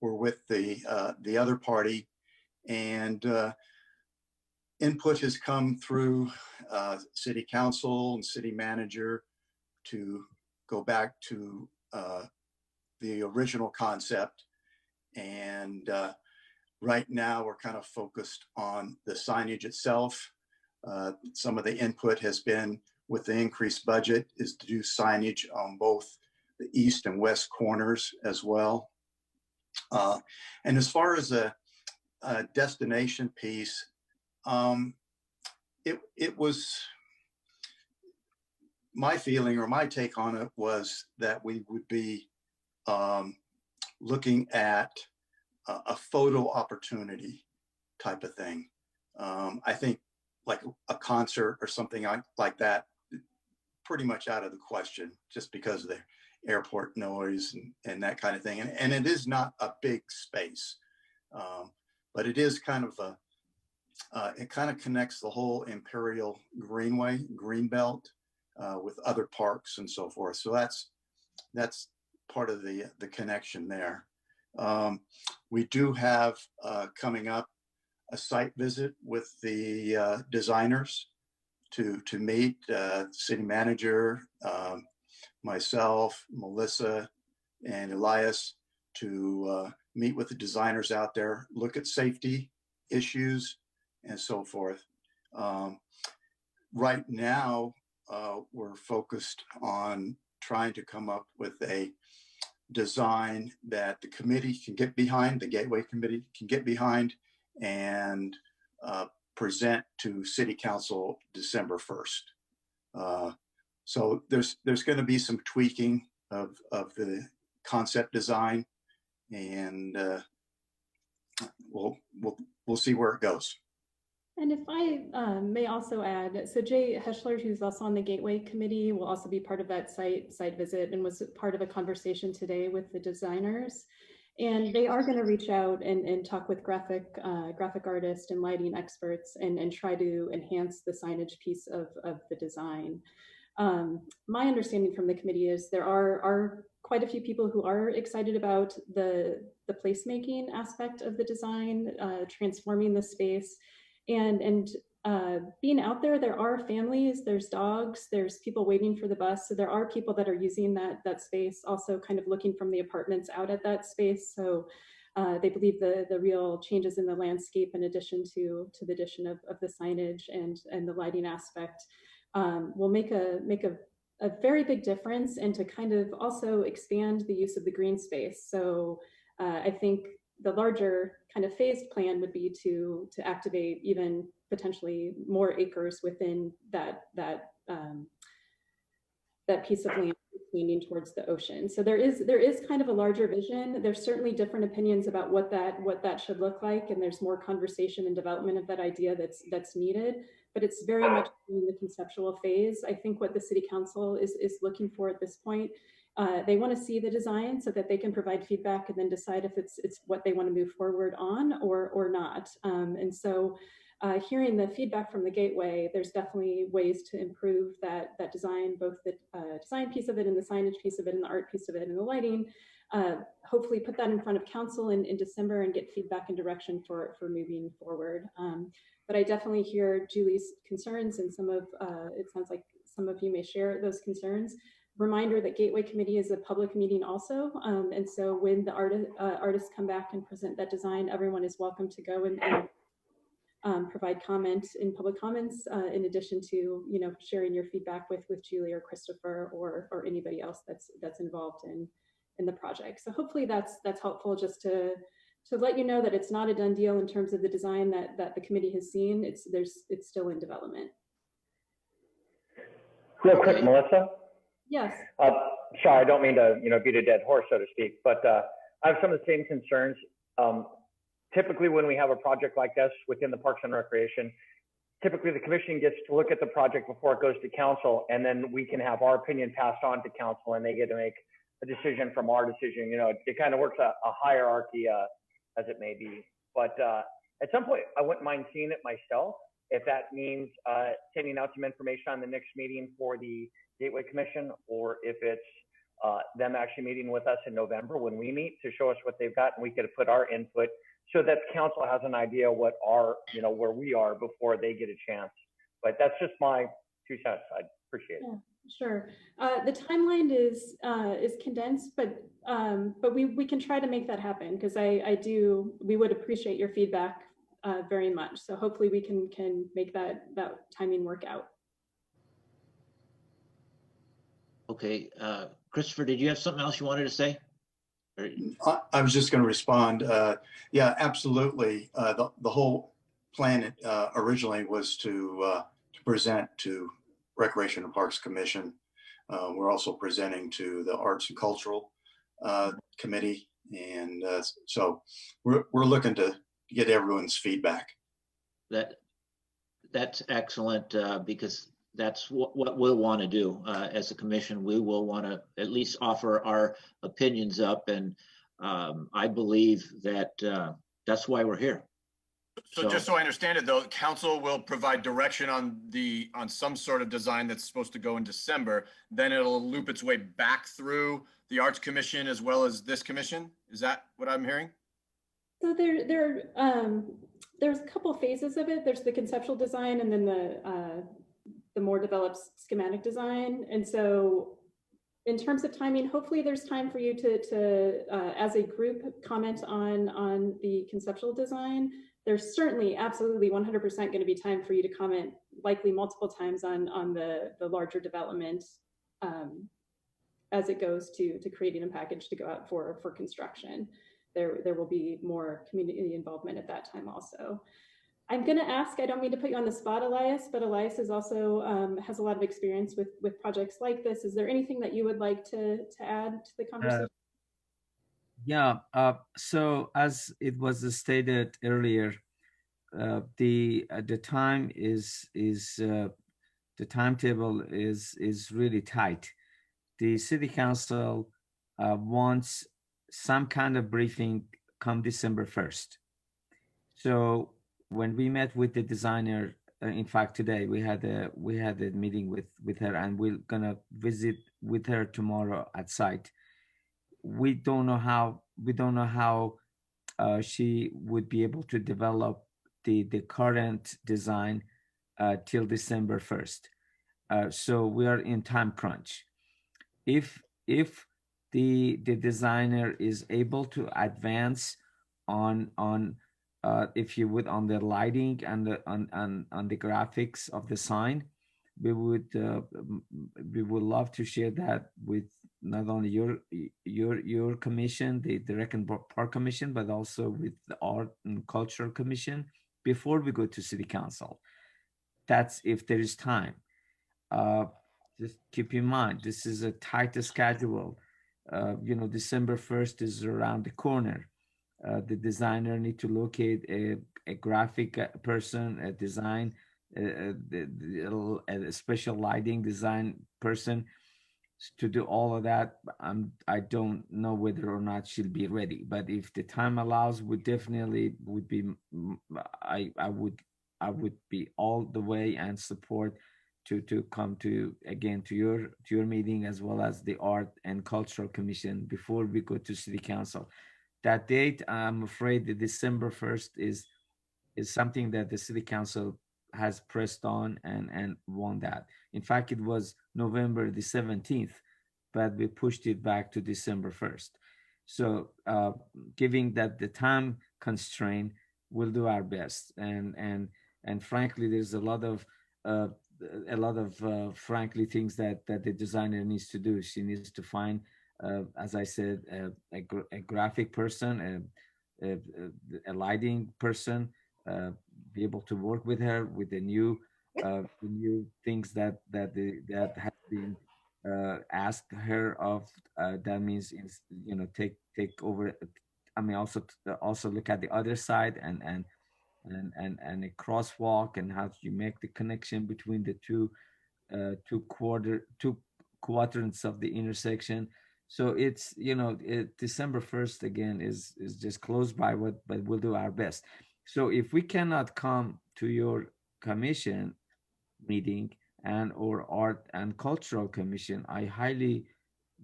we're with the other party, and input has come through city council and city manager to go back to the original concept. And right now we're kind of focused on the signage itself. Some of the input has been, with the increased budget, is to do signage on both the east and west corners as well. And as far as a destination piece, it was my feeling, or my take on it, was that we would be looking at a photo opportunity type of thing. I think like a concert or something like that, pretty much out of the question, just because of the airport noise and that kind of thing. And it is not a big space, but it is kind of it kind of connects the whole Imperial Greenway, Greenbelt, with other parks and so forth. So that's part of the connection there. We do have coming up a site visit with the designers to meet city manager, myself, Melissa, and Elias, to meet with the designers out there, look at safety issues and so forth. Right now, we're focused on trying to come up with a design that the committee can get behind, the Gateway Committee can get behind, and present to City Council December 1st. So there's going to be some tweaking of the concept design, and we'll see where it goes. And if I may also add, so Jay Heschler, who's also on the Gateway Committee, will also be part of that site visit and was part of a conversation today with the designers. And they are going to reach out and talk with graphic artists and lighting experts and try to enhance the signage piece of the design. My understanding from the committee is there are quite a few people who are excited about the placemaking aspect of the design, transforming the space. And being out there are families, there's dogs, there's people waiting for the bus. So there are people that are using that space, also kind of looking from the apartments out at that space. So they believe the real changes in the landscape, in addition to the addition of the signage and the lighting aspect, will make a very big difference, and to kind of also expand the use of the green space. So I think the larger kind of phased plan would be to activate even potentially more acres within that piece of land leaning towards the ocean. So there is kind of a larger vision. There's certainly different opinions about what that should look like, and there's more conversation and development of that idea that's needed. But it's very much in the conceptual phase. I think what the City Council is looking for at this point, they want to see the design so that they can provide feedback and then decide if it's what they want to move forward on or not. And so hearing the feedback from the Gateway, there's definitely ways to improve that design, both the design piece of it and the signage piece of it and the art piece of it and the lighting. Hopefully put that in front of council in December and get feedback and direction for moving forward. But I definitely hear Julie's concerns, and it sounds like some of you may share those concerns. Reminder that Gateway Committee is a public meeting also. And so when the artists come back and present that design, everyone is welcome to go and provide comment in public comments, in addition to, sharing your feedback with Julie or Christopher or anybody else that's involved in the project. So hopefully that's helpful, just to let you know that it's not a done deal in terms of the design that the committee has seen. It's still in development. Real quick, Melissa. Yes. Sorry, I don't mean to beat a dead horse, so to speak, but I have some of the same concerns. Typically, when we have a project like this within the Parks and Recreation, typically the commission gets to look at the project before it goes to council, and then we can have our opinion passed on to council, and they get to make a decision from our decision. It kind of works a hierarchy, as it may be. But at some point, I wouldn't mind seeing it myself, if that means sending out some information on the next meeting for the Gateway Commission, or if it's them actually meeting with us in November when we meet to show us what they've got, and we could put our input so that council has an idea what where we are before they get a chance. But that's just my 2 cents. I appreciate it. Yeah, sure. The timeline is condensed, but we can try to make that happen, because we would appreciate your feedback very much. So hopefully we can make that timing work out. Okay, Christopher, did you have something else you wanted to say? I was just going to respond. Yeah, absolutely. The whole plan originally was to present to Recreation and Parks Commission. We're also presenting to the Arts and Cultural Committee, and so we're looking to get everyone's feedback. That's excellent, because that's what we'll want to do as a commission. We will want to at least offer our opinions up, and I believe that that's why we're here. So just so I understand it, though, council will provide direction on some sort of design that's supposed to go in December. Then it'll loop its way back through the Arts Commission as well as this commission. Is that what I'm hearing? So there's a couple phases of it. There's the conceptual design, and then the more developed schematic design. And so in terms of timing, hopefully there's time for you to as a group, comment on the conceptual design. There's certainly absolutely 100% going to be time for you to comment, likely multiple times, on the larger development as it goes to creating a package to go out for construction. There will be more community involvement at that time also. I'm going to ask, I don't mean to put you on the spot, Elias, but Elias is also has a lot of experience with projects like this. Is there anything that you would like to add to the conversation? Yeah. So as it was stated earlier, the time the timetable is really tight. The city council wants some kind of briefing come December 1st. So when we met with the designer, in fact today we had a meeting with her, and we're gonna visit with her tomorrow at site. We don't know how she would be able to develop the current design till December 1st. So we are in time crunch. If the designer is able to advance on if you would, on the lighting and on the graphics of the sign, we would love to share that with not only your commission, the Rec and Park Commission, but also with the Art and Cultural Commission before we go to City Council. That's if there is time. Just keep in mind, this is a tight schedule. December 1st is around the corner. The designer need to locate a graphic person, a design, a special lighting design person to do all of that. I don't know whether or not she'll be ready, but if the time allows, we definitely would be. I would be all the way and support to come to your meeting, as well as the Art and Cultural Commission before we go to City Council. That date, I'm afraid, the December 1st is something that the City Council has pressed on and won that. In fact, it was November the 17th, but we pushed it back to December 1st. So giving that the time constraint, we'll do our best. And frankly, there's a lot of frankly things that the designer needs to do. She needs to find, as I said, a graphic person, a lighting person, be able to work with her with the new things that has been asked her of. That means, take over. I mean, also look at the other side and a crosswalk, and how you make the connection between the two quadrants of the intersection. So it's December 1st again is just close by, but we'll do our best. So if we cannot come to your commission meeting and or Art and Cultural Commission, I highly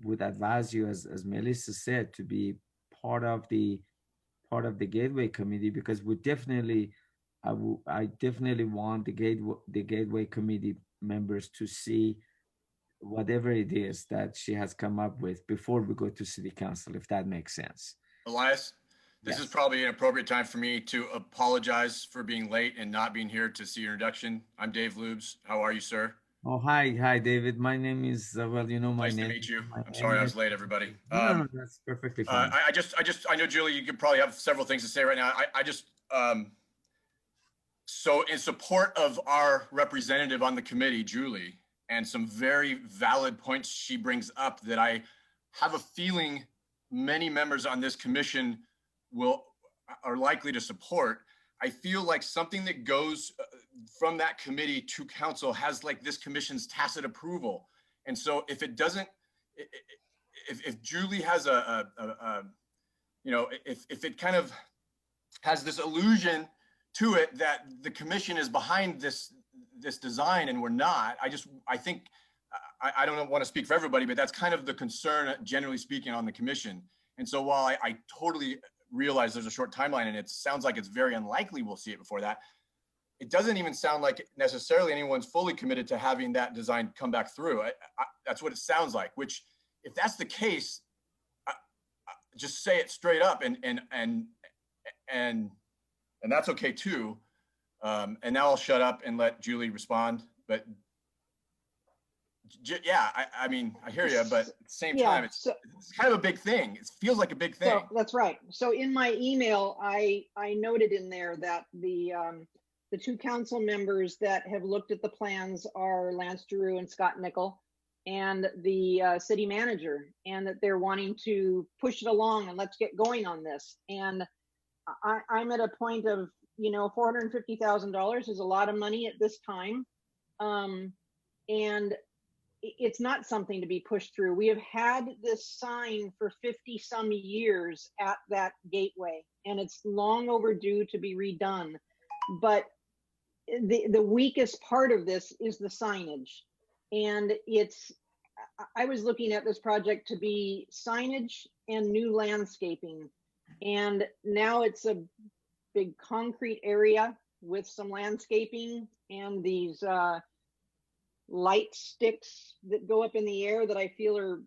would advise you, as Melissa said, to be part of the Gateway Committee, because we definitely, I definitely want the Gateway Committee members to see whatever it is that she has come up with before we go to City Council, if that makes sense. Elias, this Yes. is probably an appropriate time for me to apologize for being late and not being here to see your introduction. I'm Dave Lubes. How are you, sir? Oh, hi, David. My name is, well, you know my Nice name. to meet you. My I'm sorry I name was late, everybody. No, that's perfectly fine. I know, Julie, you could probably have several things to say right now. So in support of our representative on the committee, Julie, and some very valid points she brings up that I have a feeling many members on this commission are likely to support. I feel like something that goes from that committee to council has like this commission's tacit approval. And so if it doesn't, if Julie has if it kind of has this illusion to it that the commission is behind this design and we're not, I think, I don't want to speak for everybody, but that's kind of the concern, generally speaking, on the commission. And so while I totally realize there's a short timeline and it sounds like it's very unlikely we'll see it before that, it doesn't even sound like necessarily anyone's fully committed to having that design come back through. That's what it sounds like, which if that's the case, just say it straight up and that's okay too. And now I'll shut up and let Julie respond. But yeah, I mean, I hear you, but at the same time, it's kind of a big thing. It feels like a big thing. So that's right. So in my email, I noted in there that the two council members that have looked at the plans are Lance Giroux and Scott Nickel. and the city manager, and that they're wanting to push it along and let's get going on this. And I'm at a point of, you know, $450,000 is a lot of money at this time. And it's not something to be pushed through. We have had this sign for 50 some years at that gateway, and it's long overdue to be redone. But the weakest part of this is the signage. And I was looking at this project to be signage and new landscaping. And now it's a big concrete area with some landscaping and these light sticks that go up in the air that I feel are,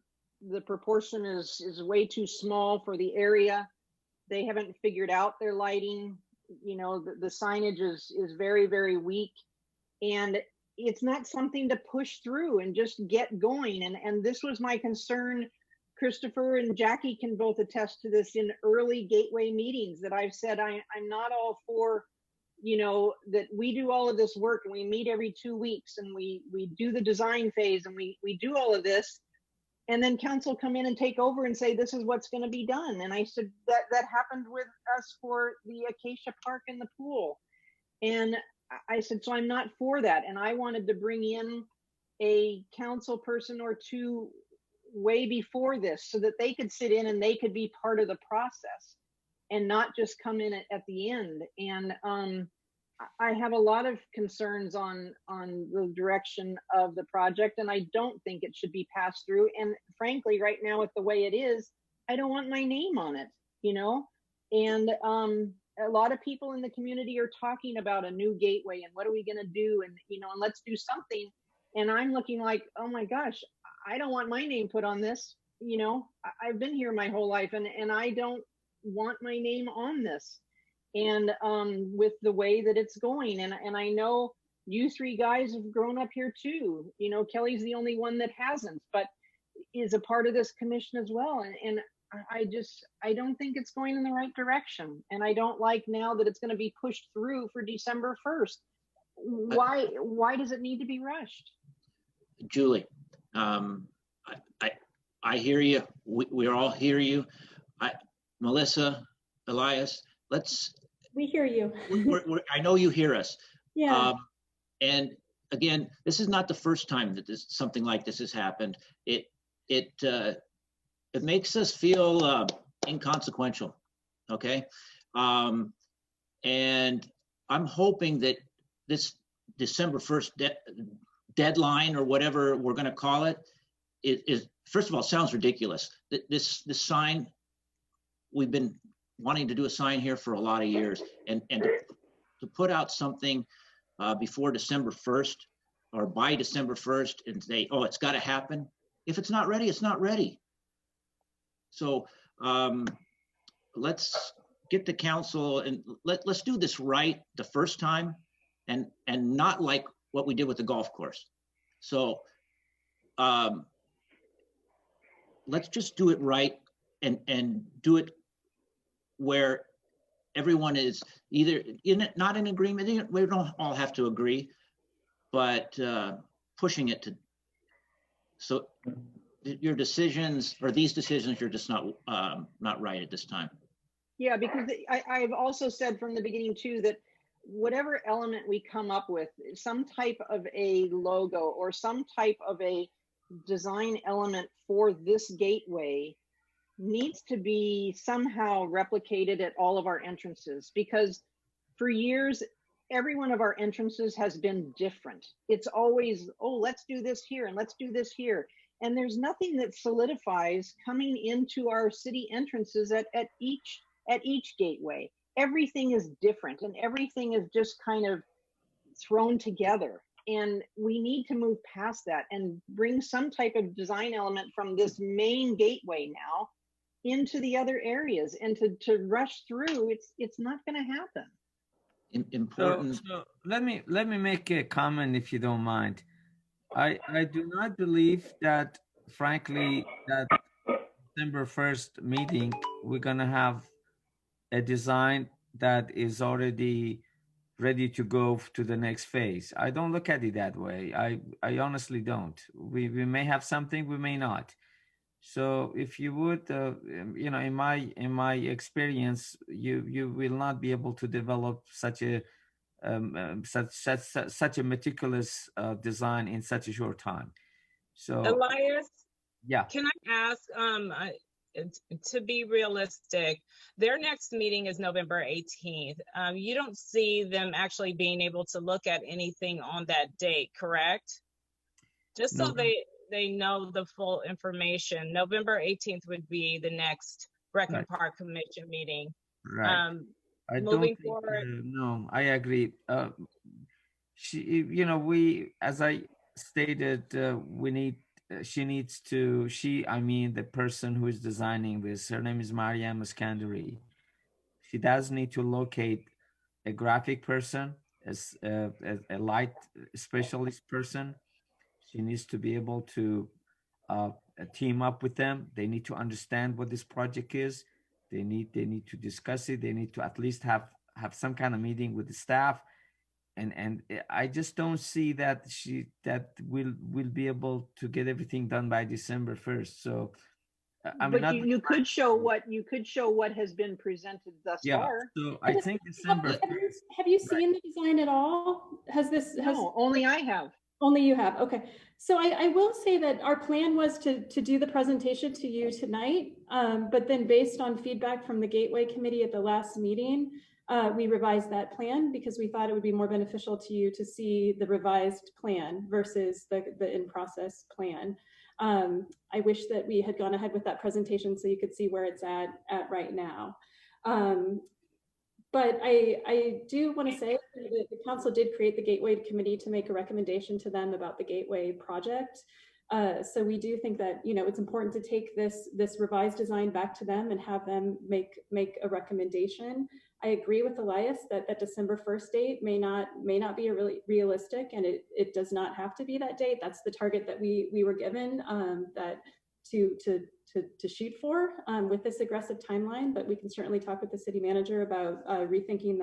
the proportion is way too small for the area. They haven't figured out their lighting. You know, the signage is very, very weak, and it's not something to push through and just get going. And this was my concern. Christopher and Jackie can both attest to this in early gateway meetings, that I've said I'm not all for, you know, that we do all of this work and we meet every 2 weeks and we do the design phase and we do all of this, and then council come in and take over and say this is what's going to be done. And I said that happened with us for the Acacia Park and the pool. And I said, so I'm not for that. And I wanted to bring in a council person or two way before this so that they could sit in and they could be part of the process and not just come in at the end. And I have a lot of concerns on the direction of the project, and I don't think it should be passed through. And frankly, right now with the way it is, I don't want my name on it, you know? And a lot of people in the community are talking about a new gateway and what are we gonna do? And, you know, and let's do something. And I'm looking like, oh my gosh, I don't want my name put on this. You know, I've been here my whole life and I don't want my name on this. And with the way that it's going, and I know you three guys have grown up here too. You know, Kelly's the only one that hasn't, but is a part of this commission as well. And I don't think it's going in the right direction. And I don't like now that it's going to be pushed through for December 1st. Why does it need to be rushed? Julie, I hear you. We all hear you. Melissa, Elias, we hear you. I know you hear us. Yeah. And again, this is not the first time that something like this has happened. It makes us feel inconsequential. Okay. And I'm hoping that this December 1st deadline, or whatever we're going to call it, is first of all, sounds ridiculous. This sign, we've been wanting to do a sign here for a lot of years, and to put out something before December 1st or by December 1st and say, oh, it's got to happen. If it's not ready, it's not ready. So let's get the council and let's do this right the first time, and not like what we did with the golf course. So let's just do it right and do it where everyone is either not in agreement. We don't all have to agree, but pushing it to, so your decisions, or these decisions, you're just not right at this time. Yeah, because I've also said from the beginning too that whatever element we come up with, some type of a logo or some type of a design element for this gateway needs to be somehow replicated at all of our entrances, because for years, every one of our entrances has been different. It's always, oh, let's do this here and let's do this here. And there's nothing that solidifies coming into our city entrances at each gateway. Everything is different and everything is just kind of thrown together. And we need to move past that and bring some type of design element from this main gateway now into the other areas, and to rush through, it's not going to happen. Important. So let me make a comment, if you don't mind. I do not believe that, frankly, that December 1st meeting we're gonna have a design that is already ready to go to the next phase. I don't look at it that way. I honestly don't. We may have something, we may not. So if you would, you know, in my experience, you will not be able to develop such a such a meticulous design in such a short time. So Elias, yeah, can I ask, to be realistic, their next meeting is November 18th. You don't see them actually being able to look at anything on that date, correct? Just so they know the full information. November 18th would be the next Brecken Park Commission meeting. Right. I moving don't think, forward. no, I agree. You know, as I stated, we need, I mean, the person who is designing this, her name is Mariam Iskandari. She does need to locate a graphic person, as a light specialist person. She needs to be able to team up with them. They need to understand what this project is. They need to discuss it. They need to at least have some kind of meeting with the staff. And I just don't see that we'll be able to get everything done by December 1st. So I mean, but you could show what has been presented thus far. So I think December 1st. Have you seen the design at all? No, only I have. Only you have. Okay. So I will say that our plan was to do the presentation to you tonight, but then based on feedback from the Gateway Committee at the last meeting, we revised that plan because we thought it would be more beneficial to you to see the revised plan versus the in-process plan. I wish that we had gone ahead with that presentation so you could see where it's at right now. But I do want to say that the council did create the Gateway Committee to make a recommendation to them about the Gateway project. So we do think that, you know, it's important to take this revised design back to them and have them make a recommendation. I agree with Elias that that December 1st date may not be a really realistic, and it does not have to be that date. That's the target that we were given that to shoot for with this aggressive timeline, but we can certainly talk with the city manager about rethinking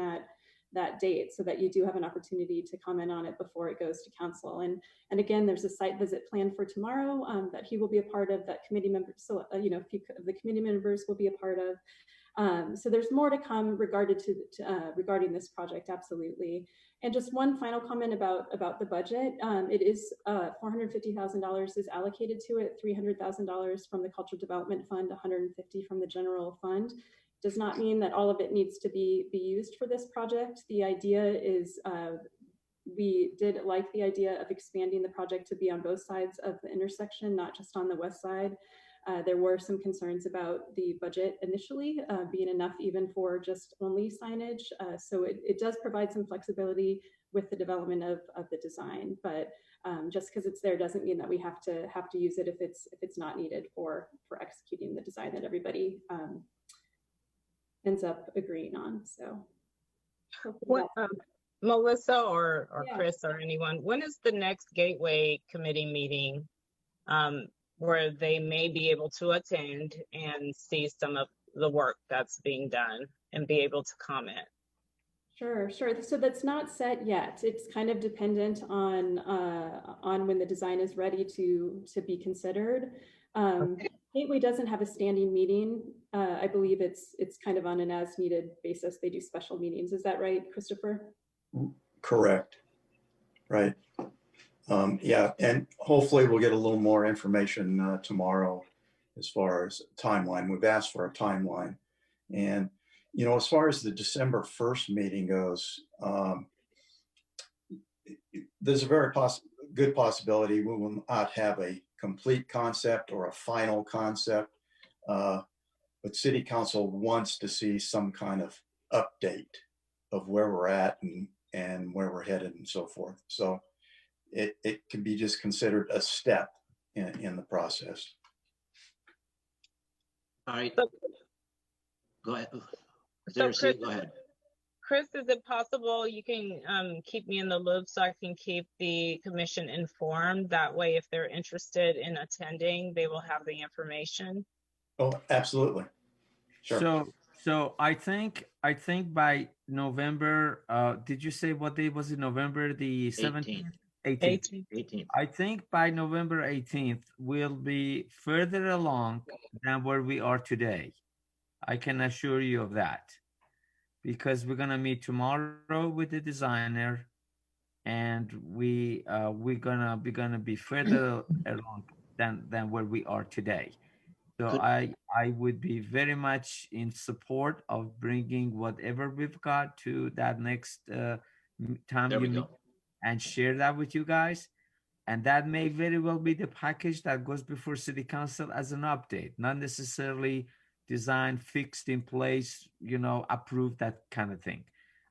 that date so that you do have an opportunity to comment on it before it goes to council. And again, there's a site visit planned for tomorrow that he will be a part of, that committee members, so you know, a few of the committee members will be a part of. So there's more to come regarding this project, absolutely. And just one final comment about the budget. It is $450,000 is allocated to it, $300,000 from the Cultural Development Fund, $150,000 from the general fund. Does not mean that all of it needs to be used for this project. The idea is, we did like the idea of expanding the project to be on both sides of the intersection, not just on the west side. There were some concerns about the budget initially being enough even for just only signage. So it does provide some flexibility with the development of the design, but just because it's there doesn't mean that we have to use it if it's not needed for executing the design that everybody ends up agreeing on. So what, Melissa or Chris or anyone, when is the next Gateway Committee meeting where they may be able to attend and see some of the work that's being done and be able to comment? Sure. So that's not set yet. It's kind of dependent on when the design is ready to be considered. Okay. Gateway doesn't have a standing meeting. I believe it's kind of on an as-needed basis. They do special meetings. Is that right, Christopher? Correct. Right. Yeah, and hopefully we'll get a little more information tomorrow as far as timeline. We've asked for a timeline. And, you know, as far as the December 1st meeting goes, there's a very good possibility we will not have a complete concept or a final concept, but City Council wants to see some kind of update of where we're at and where we're headed and so forth. So it can be just considered a step in the process. All right. Go ahead. So Chris, go ahead. Chris, is it possible you can keep me in the loop so I can keep the commission informed? That way, if they're interested in attending, they will have the information. Oh, absolutely. Sure. So I think by November, did you say what day was it? November the 17th? 18th. I think by November 18th, we'll be further along than where we are today. I can assure you of that, because we're gonna meet tomorrow with the designer, and we're gonna be further along than where we are today. So I would be very much in support of bringing whatever we've got to that next time you meet and share that with you guys. And that may very well be the package that goes before City Council as an update, not necessarily designed, fixed in place, approved, that kind of thing.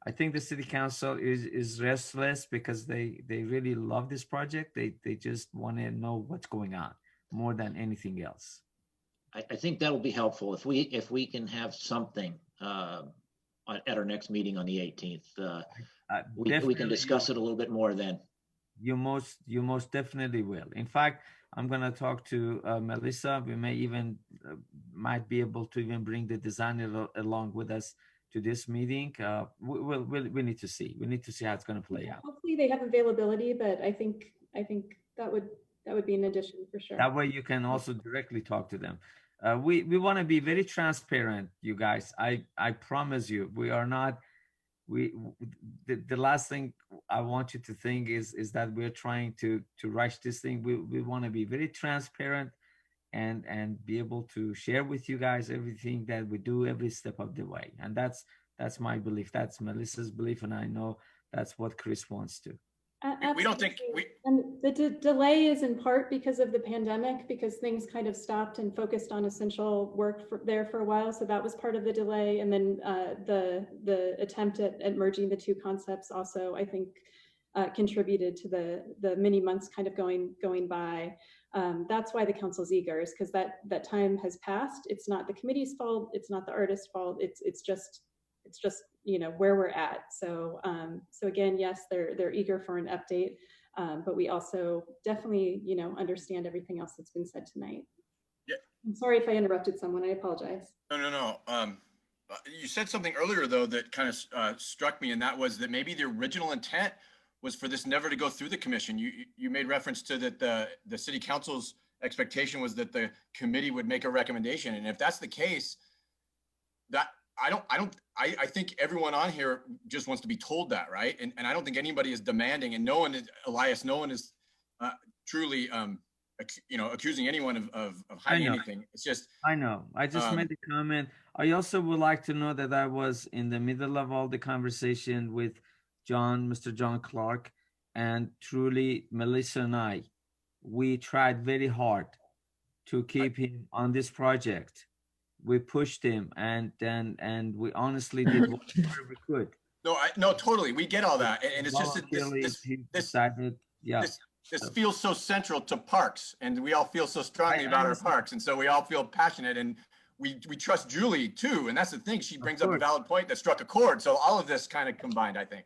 I think the City Council is restless because they really love this project. They just want to know what's going on more than anything else. I think that will be helpful if we can have something at our next meeting on the 18th. We can discuss it a little bit more then. You most definitely will. In fact, I'm gonna talk to Melissa. We may even might be able to even bring the designer along with us to this meeting. We need to see. We need to see how it's gonna play out. Hopefully they have availability, but I think that would be an addition for sure. That way you can also directly talk to them. We want to be very transparent, you guys. I promise you, we are not. The last thing I want you to think is that we're trying to rush this thing. We want to be very transparent and be able to share with you guys everything that we do every step of the way. And that's my belief. That's Melissa's belief, and I know that's what Chris wants to. We don't think and the delay is in part because of the pandemic, because things kind of stopped and focused on essential work there for a while. So that was part of the delay. And then the attempt at merging the two concepts also, I think, contributed to the many months kind of going by. That's why the council's eager, is because that time has passed. It's not the committee's fault. It's not the artist's fault. It's just where we're at. So again, yes, they're eager for an update, but we also definitely understand everything else that's been said tonight. Yeah. I'm sorry if I interrupted someone. I apologize. No. You said something earlier though that kind of struck me, and that was that maybe the original intent was for this never to go through the commission. You made reference to that the city council's expectation was that the committee would make a recommendation, and if that's the case, that I think everyone on here just wants to be told that, right? And I don't think anybody is demanding, and no one is truly, accusing anyone of hiding anything. It's just. I know. I just made the comment. I also would like to know that I was in the middle of all the conversation with Mr. John Clark, and truly Melissa and I, we tried very hard to keep him on this project. We pushed him, and we honestly did whatever we could. No, totally. We get all that, and it's just that this feels so central to parks, and we all feel so strongly about our parks, and so we all feel passionate, and we trust Julie too, and that's the thing. She brings up a valid point that struck a chord. So all of this kind of combined, I think.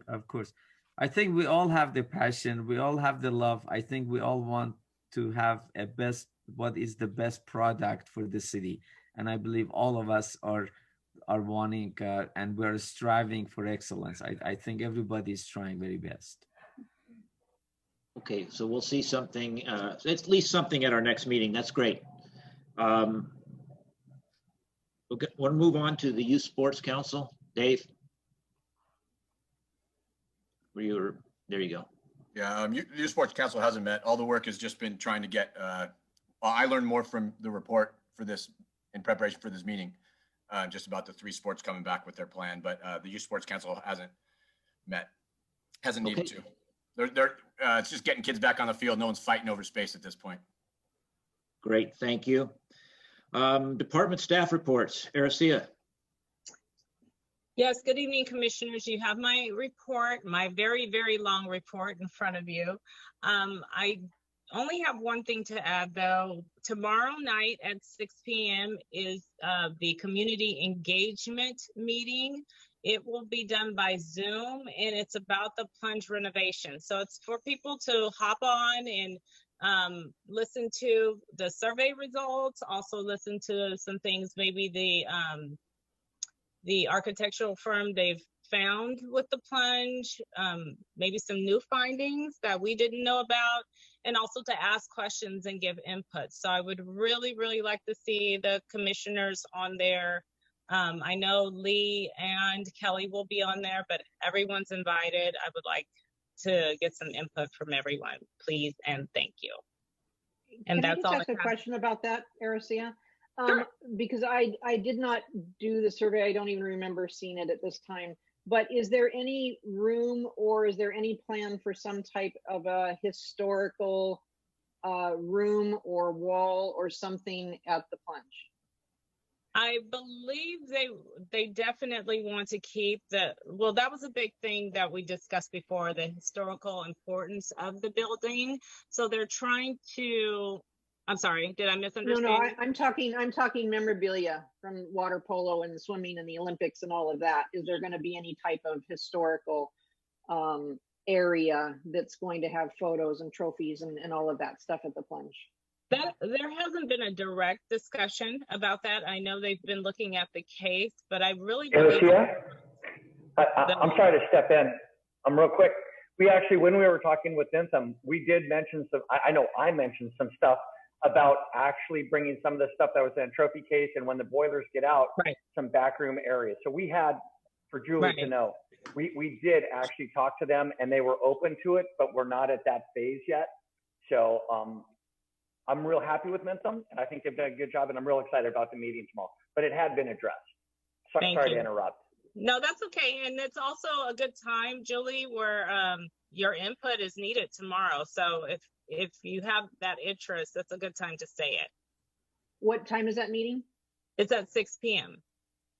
Of course, I think we all have the passion. We all have the love. I think we all want to have what is the best product for the city. And I believe all of us are wanting and we're striving for excellence. I think everybody is trying very best. Okay, so we'll see something, at least something at our next meeting. That's great. We'll move on to the Youth Sports Council. Dave? There you go. Yeah, Youth Sports Council hasn't met. All the work has just been trying to get, I learned more from the report for this in preparation for this meeting, just about the 3 sports coming back with their plan, but the Youth Sports Council hasn't needed to. It's just getting kids back on the field. No one's fighting over space at this point. Great, thank you. Department staff reports. Aracia. Yes, good evening, commissioners. You have my report, my very, very long report in front of you. I only have one thing to add, though. Tomorrow night at 6 p.m. is the community engagement meeting. It will be done by Zoom, and it's about the plunge renovation. So it's for people to hop on and listen to the survey results, also listen to some things, maybe the architectural firm they've found with the plunge, maybe some new findings that we didn't know about, and also to ask questions and give input. So I would really, really like to see the commissioners on there. I know Lee and Kelly will be on there, but everyone's invited. I would like to get some input from everyone, please, and thank you. And Can I that's just all ask I a have. question about that, Aracia? Sure. Because I did not do the survey. I don't even remember seeing it at this time. But is there any room or is there any plan for some type of a historical room or wall or something at the plunge? I believe they definitely want to keep the, well, that was a big thing that we discussed before, the historical importance of the building. So they're trying to, I'm sorry, did I misunderstand? No, I'm talking memorabilia from water polo and swimming and the Olympics and all of that. Is there going to be any type of historical area that's going to have photos and trophies and all of that stuff at the plunge? There hasn't been a direct discussion about that. I know they've been looking at the case, but I really believe. I'm sorry to step in. Real quick. We actually, when we were talking with Dentham, we did mention some. I know I mentioned some stuff about actually bringing some of the stuff that was in a trophy case, and when the boilers get out, some backroom areas. So we had, for Julie to know, we did actually talk to them, and they were open to it, but we're not at that phase yet. So I'm real happy with Mentham, and I think they've done a good job, and I'm real excited about the meeting tomorrow. But it had been addressed. Sorry to interrupt. No, that's okay. And it's also a good time, Julie, where your input is needed tomorrow. So if you have that interest, that's a good time to say it. What time is that meeting? It's at 6 p.m.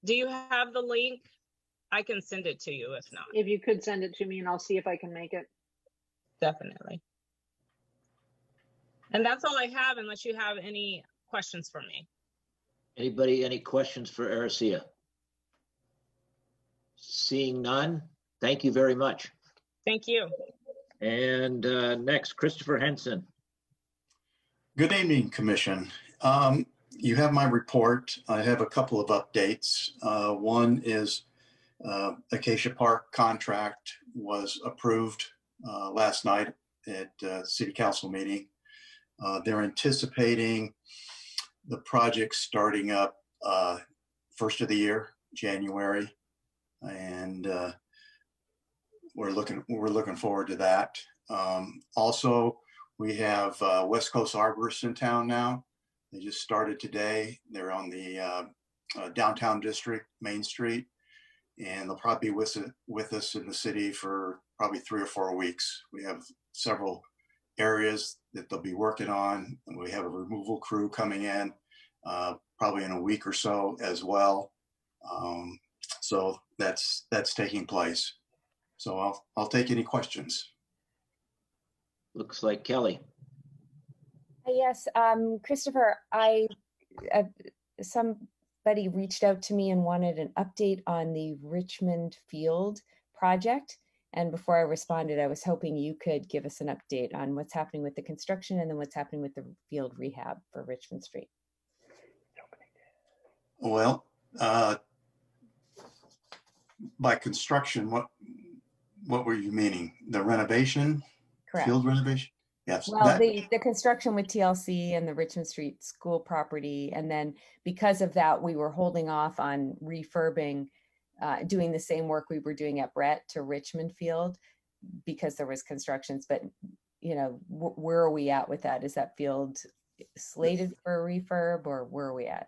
Do you have the link? I can send it to you if not. If you could send it to me and I'll see if I can make it. Definitely. And that's all I have, unless you have any questions for me. Anybody, any questions for Aracia? Seeing none, thank you very much. Thank you. And next, Christopher Henson. Good evening, Commission. You have my report. I have a couple of updates. One is Acacia Park contract was approved last night at City Council meeting. They're anticipating the project starting up first of the year, January, and we're looking forward to that. Also, we have West Coast Arborists in town now. They just started today. They're on the downtown district, Main Street, and they'll probably be with us in the city for probably 3 or 4 weeks. We have several areas that they'll be working on, and we have a removal crew coming in probably in a week or so as well. So that's taking place. So I'll take any questions. Looks like Kelly. Yes, Christopher, somebody reached out to me and wanted an update on the Richmond Field project. And before I responded, I was hoping you could give us an update on what's happening with the construction and then what's happening with the field rehab for Richmond Street. Well, by construction, what were you meaning? The renovation? Correct. Field renovation? Yes. Well, the construction with TLC and the Richmond Street school property. And then because of that, we were holding off on refurbing, doing the same work we were doing at Brett to Richmond Field because there was constructions. But, you know, where are we at with that? Is that field slated for a refurb, or where are we at?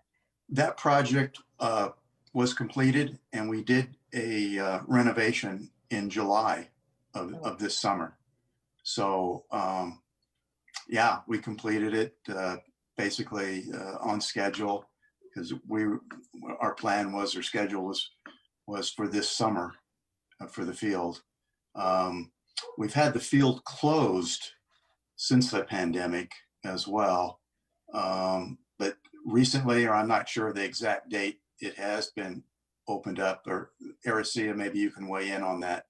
That project was completed, and we did a renovation in July of this summer. So, yeah, we completed it basically on schedule, because our plan was, our schedule was for this summer for the field. We've had the field closed since the pandemic as well. But recently, or I'm not sure the exact date, it has been opened up. Or Aracia, maybe you can weigh in on that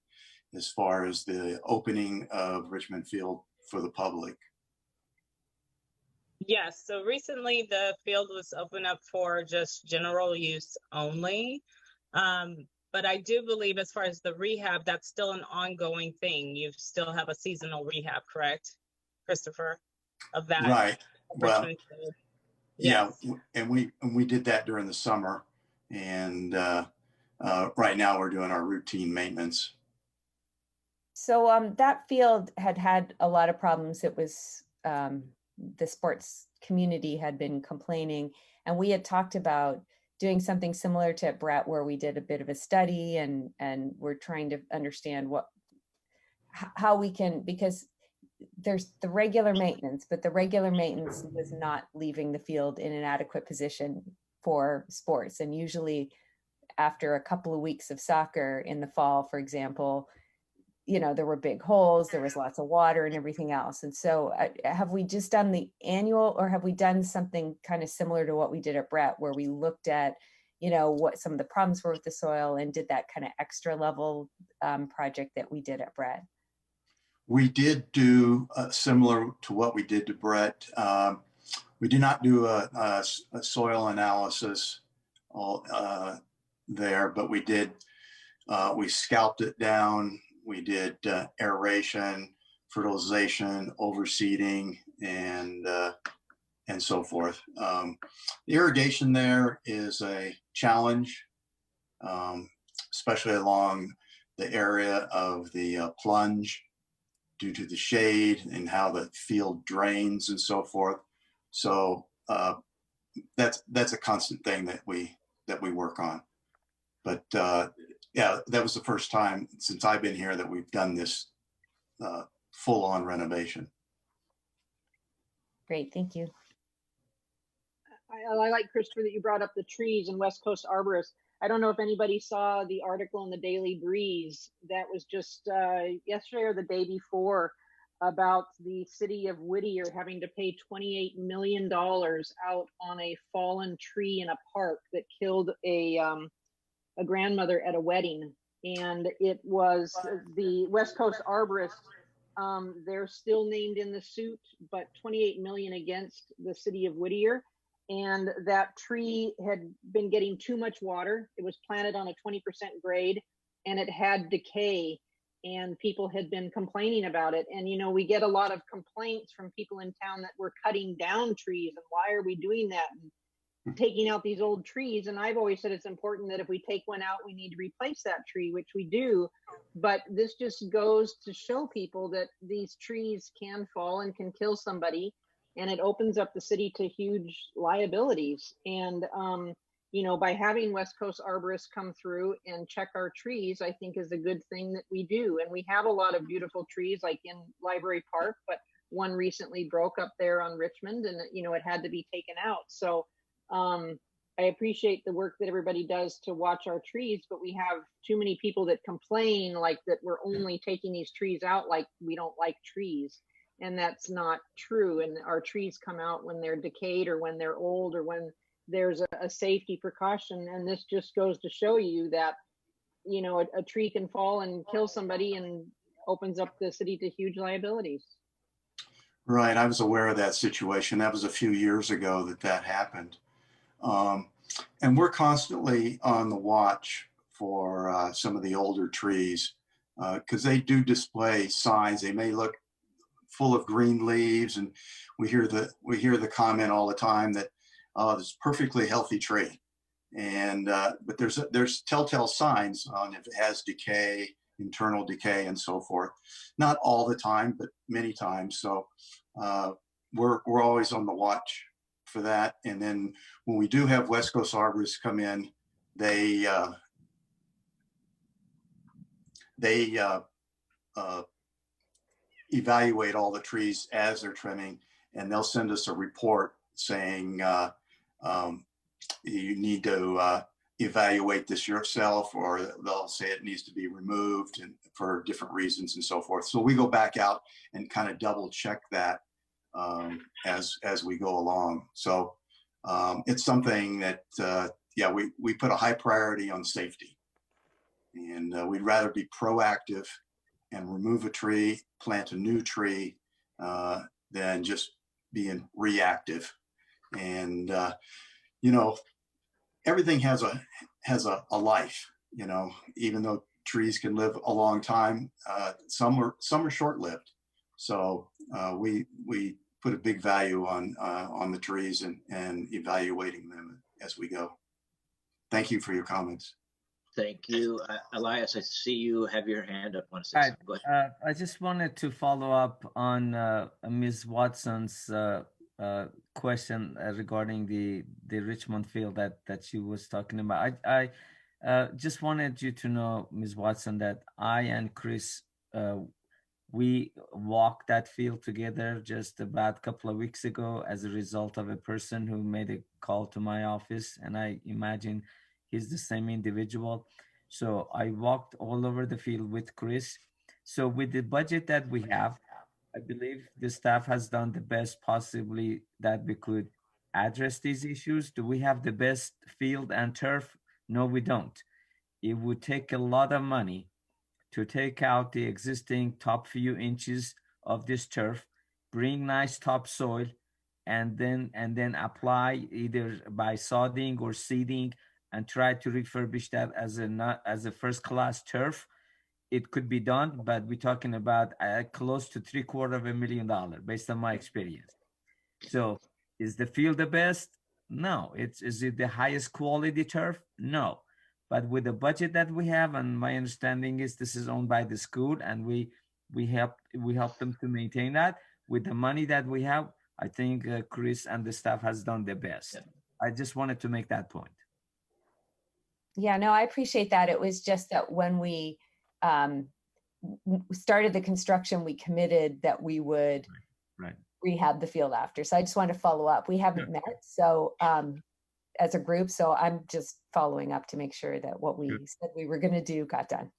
as far as the opening of Richmond Field for the public. Yes, so recently the field was opened up for just general use only. But But I do believe as far as the rehab, that's still an ongoing thing. You still have a seasonal rehab, correct, Christopher? Of that. Right. Well, Richmond Field. yeah, Yes. and we did that during the summer, and right now we're doing our routine maintenance. So that field had a lot of problems. It was the sports community had been complaining, and we had talked about doing something similar to Brett, where we did a bit of a study and we're trying to understand how we can, because there's the regular maintenance, but the regular maintenance was not leaving the field in an adequate position for sports. And usually after a couple of weeks of soccer in the fall, for example, you know, there were big holes, there was lots of water and everything else. And so have we just done the annual, or have we done something kind of similar to what we did at Brett, where we looked at, you know, what some of the problems were with the soil and did that kind of extra level project that we did at Brett? We did do similar to what we did to Brett. We did not do a soil analysis there, but we did, we scalped it down. We did aeration, fertilization, overseeding, and so forth. The irrigation there is a challenge, especially along the area of the plunge, due to the shade and how the field drains and so forth. So that's a constant thing that we work on. But yeah, that was the first time since I've been here that we've done this full-on renovation. Great, thank you. I like, Christopher, that you brought up the trees and West Coast arborists. I don't know if anybody saw the article in the Daily Breeze that was just yesterday or the day before about the city of Whittier having to pay $28 million out on a fallen tree in a park that killed a grandmother at a wedding. And it was the West Coast arborists. They're still named in the suit, but $28 million against the city of Whittier. And that tree had been getting too much water. It was planted on a 20% grade and it had decay, and people had been complaining about it. And, you know, we get a lot of complaints from people in town that we're cutting down trees and why are we doing that and taking out these old trees. And I've always said it's important that if we take one out, we need to replace that tree, which we do. But this just goes to show people that these trees can fall and can kill somebody. And it opens up the city to huge liabilities. And, you know, by having West Coast arborists come through and check our trees, I think is a good thing that we do. And we have a lot of beautiful trees like in Library Park, but one recently broke up there on Richmond and, you know, it had to be taken out. So I appreciate the work that everybody does to watch our trees, but we have too many people that complain like that we're only taking these trees out like we don't like trees. And that's not true. And our trees come out when they're decayed or when they're old or when there's a safety precaution. And this just goes to show you that, you know, a tree can fall and kill somebody and opens up the city to huge liabilities. Right. I was aware of that situation. That was a few years ago that happened. And we're constantly on the watch for some of the older trees because they do display signs. They may look full of green leaves, and we hear the comment all the time that this is a perfectly healthy tree, and but there's telltale signs on if it has decay, internal decay, and so forth. Not all the time, but many times. So we're always on the watch for that. And then when we do have West Coast arborists come in, they evaluate all the trees as they're trimming, and they'll send us a report saying you need to evaluate this yourself, or they'll say it needs to be removed and for different reasons and so forth. So we go back out and kind of double check that as we go along. So it's something that yeah, we put a high priority on safety, and we'd rather be proactive and remove a tree, plant a new tree, than just being reactive. And you know, everything has a life. you know, even though trees can live a long time, some are short-lived. So we put a big value on the trees and evaluating them as we go. Thank you for your comments. Thank you. Elias, I see you have your hand up. One second. Go ahead. I just wanted to follow up on Ms. Watson's question regarding the Richmond field that she was talking about. I just wanted you to know, Ms. Watson, that I and Chris, we walked that field together just about a couple of weeks ago as a result of a person who made a call to my office, and I imagine he's the same individual. So I walked all over the field with Chris. So with the budget that we have, I believe the staff has done the best possibly that we could address these issues. Do we have the best field and turf? No, we don't. It would take a lot of money to take out the existing top few inches of this turf, bring nice topsoil, and then apply either by sodding or seeding and try to refurbish that as a first-class turf. It could be done, but we're talking about close to $750,000 based on my experience. So is the field the best? No. Is it the highest quality turf? No. But with the budget that we have, and my understanding is this is owned by the school, and we help them to maintain that. With the money that we have, I think Chris and the staff has done their best. Yeah. I just wanted to make that point. Yeah, no, I appreciate that. It was just that when we started the construction, we committed that we would rehab the field after. So I just wanted to follow up. We haven't met, so as a group, so I'm just following up to make sure that what we said we were going to do got done.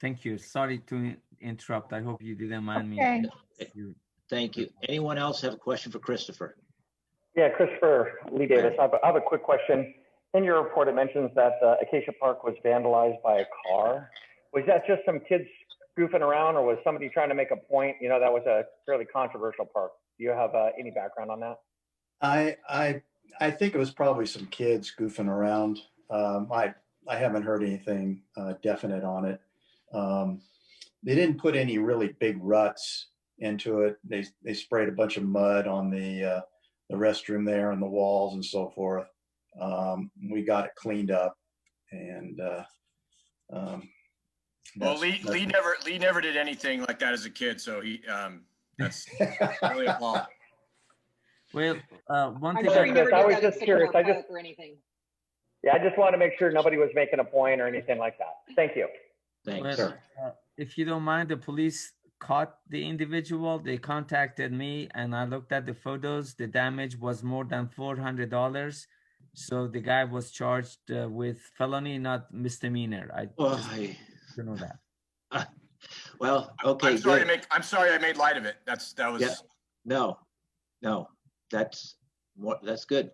Thank you. Sorry to interrupt. I hope you didn't mind me. Thank you. Anyone else have a question for Christopher? Yeah, Christopher Lee Davis. I have a quick question. In your report, it mentions that Acacia Park was vandalized by a car. Was that just some kids goofing around, or was somebody trying to make a point? You know, that was a fairly controversial park. Do you have any background on that? I think it was probably some kids goofing around. I haven't heard anything definite on it. They didn't put any really big ruts into it. They sprayed a bunch of mud on the restroom there and the walls and so forth. We got it cleaned up, and well, Lee never did anything like that as a kid, so he that's really a flaw. Well, one thing I was just curious. Or anything. Yeah, I just want to make sure nobody was making a point or anything like that. Thank you. Thanks. Well, if you don't mind, the police caught the individual. They contacted me, and I looked at the photos. The damage was more than $400. So the guy was charged with felony, not misdemeanor. I don't know that. Well, okay. I'm sorry I made light of it. That was. Yeah. No, that's good.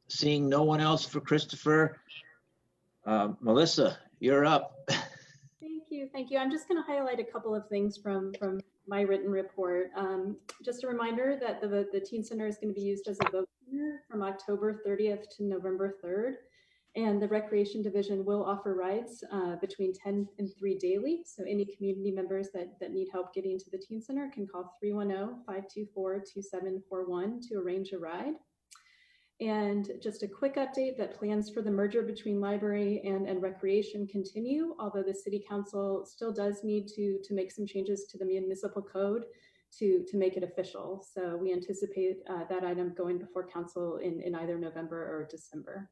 Seeing no one else for Christopher, Melissa, you're up. Thank you. I'm just going to highlight a couple of things from my written report. Just a reminder that the Teen Center is going to be used as a vote center from October 30th to November 3rd. And the Recreation Division will offer rides between 10 and 3 daily. So any community members that need help getting to the Teen Center can call 310-524-2741 to arrange a ride. And just a quick update that plans for the merger between library and recreation continue, although the City Council still does need to make some changes to the municipal code to make it official. So we anticipate that item going before council in either November or December.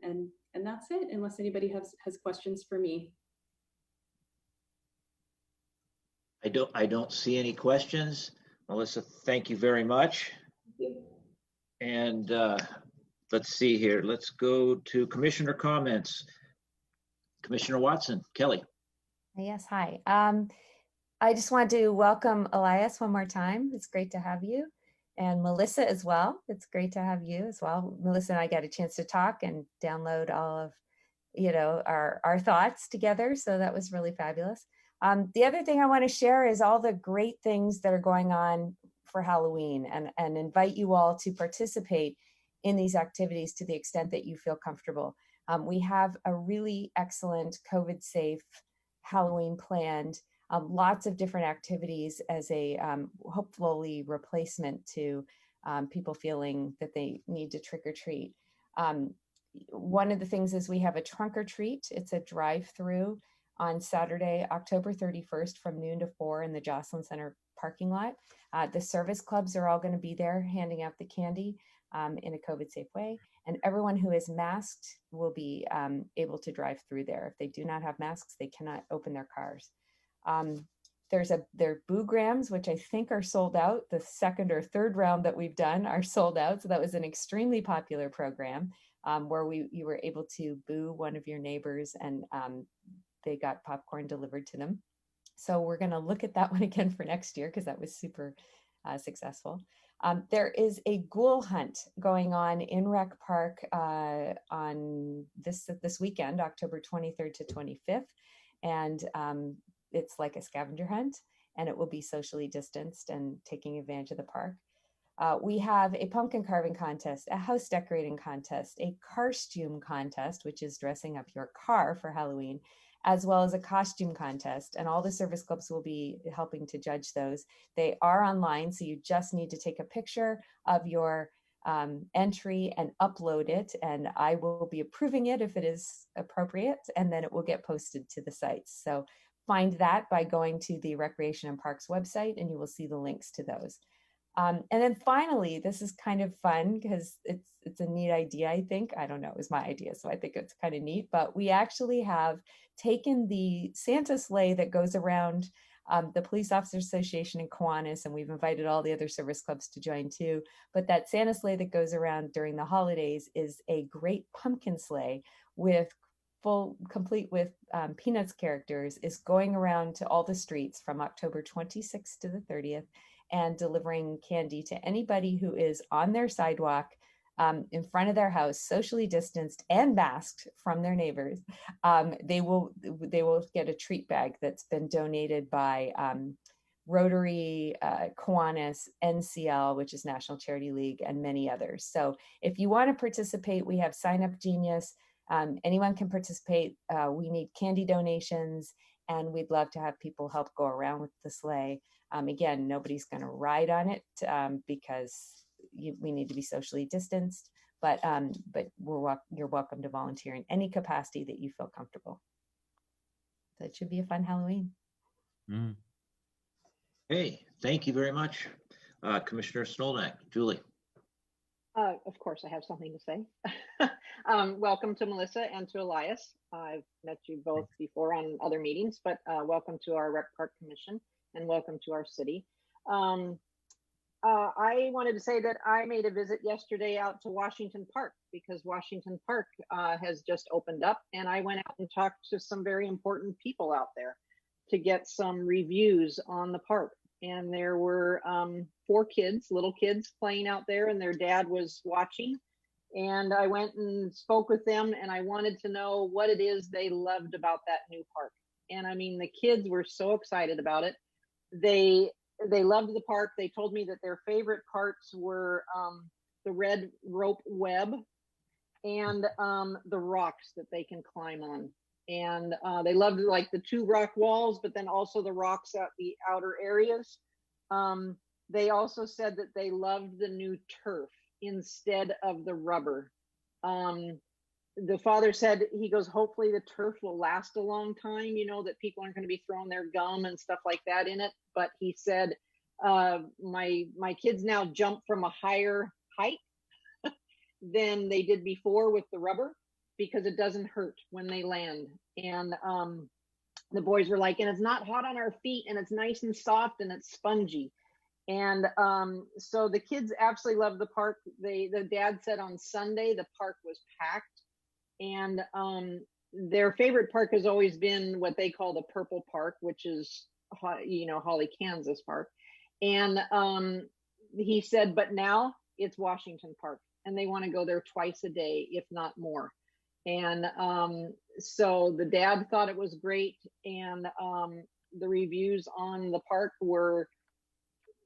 And that's it, unless anybody has questions for me. I don't see any questions. Melissa, thank you very much. Thank you. And let's see here. Let's go to commissioner comments. Commissioner Watson, Kelly. Yes, hi. I just wanted to welcome Elias one more time. It's great to have you. And Melissa as well. It's great to have you as well. Melissa and I got a chance to talk and download all of, our thoughts together. So that was really fabulous. The other thing I want to share is all the great things that are going on for Halloween, and invite you all to participate in these activities to the extent that you feel comfortable. We have a really excellent COVID safe Halloween planned, lots of different activities as a hopefully replacement to people feeling that they need to trick or treat. One of the things is we have a trunk or treat. It's a drive-through on Saturday, October 31st from noon to 4 in the Jocelyn Center parking lot. The service clubs are all going to be there handing out the candy in a COVID safe way. And everyone who is masked will be able to drive through there. If they do not have masks, they cannot open their cars. There are boograms, which I think are sold out. The second or third round that we've done are sold out. So that was an extremely popular program where you were able to boo one of your neighbors and they got popcorn delivered to them. So we're going to look at that one again for next year because that was super successful. There is a ghoul hunt going on in Rec Park on this weekend, October 23rd to 25th. And it's like a scavenger hunt, and it will be socially distanced and taking advantage of the park. We have a pumpkin carving contest, a house decorating contest, a costume contest, which is dressing up your car for Halloween, as well as a costume contest. And all the service clubs will be helping to judge those. They are online, so you just need to take a picture of your entry and upload it, and I will be approving it if it is appropriate, and then it will get posted to the sites. So find that by going to the Recreation and Parks website, and you will see the links to those. And then finally, this is kind of fun because it's a neat idea, I think. I don't know, it was my idea, so I think it's kind of neat. But we actually have taken the Santa sleigh that goes around the Police Officers Association in Kiwanis, and we've invited all the other service clubs to join too. But that Santa sleigh that goes around during the holidays is a great pumpkin sleigh with complete with Peanuts characters, is going around to all the streets from October 26th to the 30th and delivering candy to anybody who is on their sidewalk in front of their house, socially distanced and masked from their neighbors. They will get a treat bag that's been donated by Rotary, Kiwanis, NCL, which is National Charity League, and many others. So if you want to participate, we have Sign Up Genius. Anyone can participate. We need candy donations, and we'd love to have people help go around with the sleigh. Again, nobody's going to ride on it because we need to be socially distanced, but you're welcome to volunteer in any capacity that you feel comfortable. So it should be a fun Halloween. Mm. Hey, thank you very much, Commissioner Stolnak. Julie. Of course, I have something to say. Welcome to Melissa and to Elias. I've met you both before on other meetings, but welcome to our Rec Park Commission and welcome to our city. I wanted to say that I made a visit yesterday out to Washington Park because Washington Park has just opened up, and I went out and talked to some very important people out there to get some reviews on the park. And there were 4 kids, little kids playing out there, and their dad was watching. And I went and spoke with them, and I wanted to know what it is they loved about that new park. And I mean, the kids were so excited about it. They loved the park. They told me that their favorite parts were the red rope web and the rocks that they can climb on. And they loved like the 2 rock walls, but then also the rocks at the outer areas. They also said that they loved the new turf instead of the rubber. The father said, he goes, hopefully the turf will last a long time, you know, that people aren't going to be throwing their gum and stuff like that in it. But he said, my kids now jump from a higher height than they did before with the rubber, because it doesn't hurt when they land. And the boys were like, and it's not hot on our feet, and it's nice and soft, and it's spongy. And so the kids absolutely loved the park. The dad said on Sunday the park was packed, and their favorite park has always been what they call the Purple Park, which is, you know, Holly, Kansas Park. And he said, but now it's Washington Park, and they want to go there twice a day, if not more. And so the dad thought it was great, and the reviews on the park were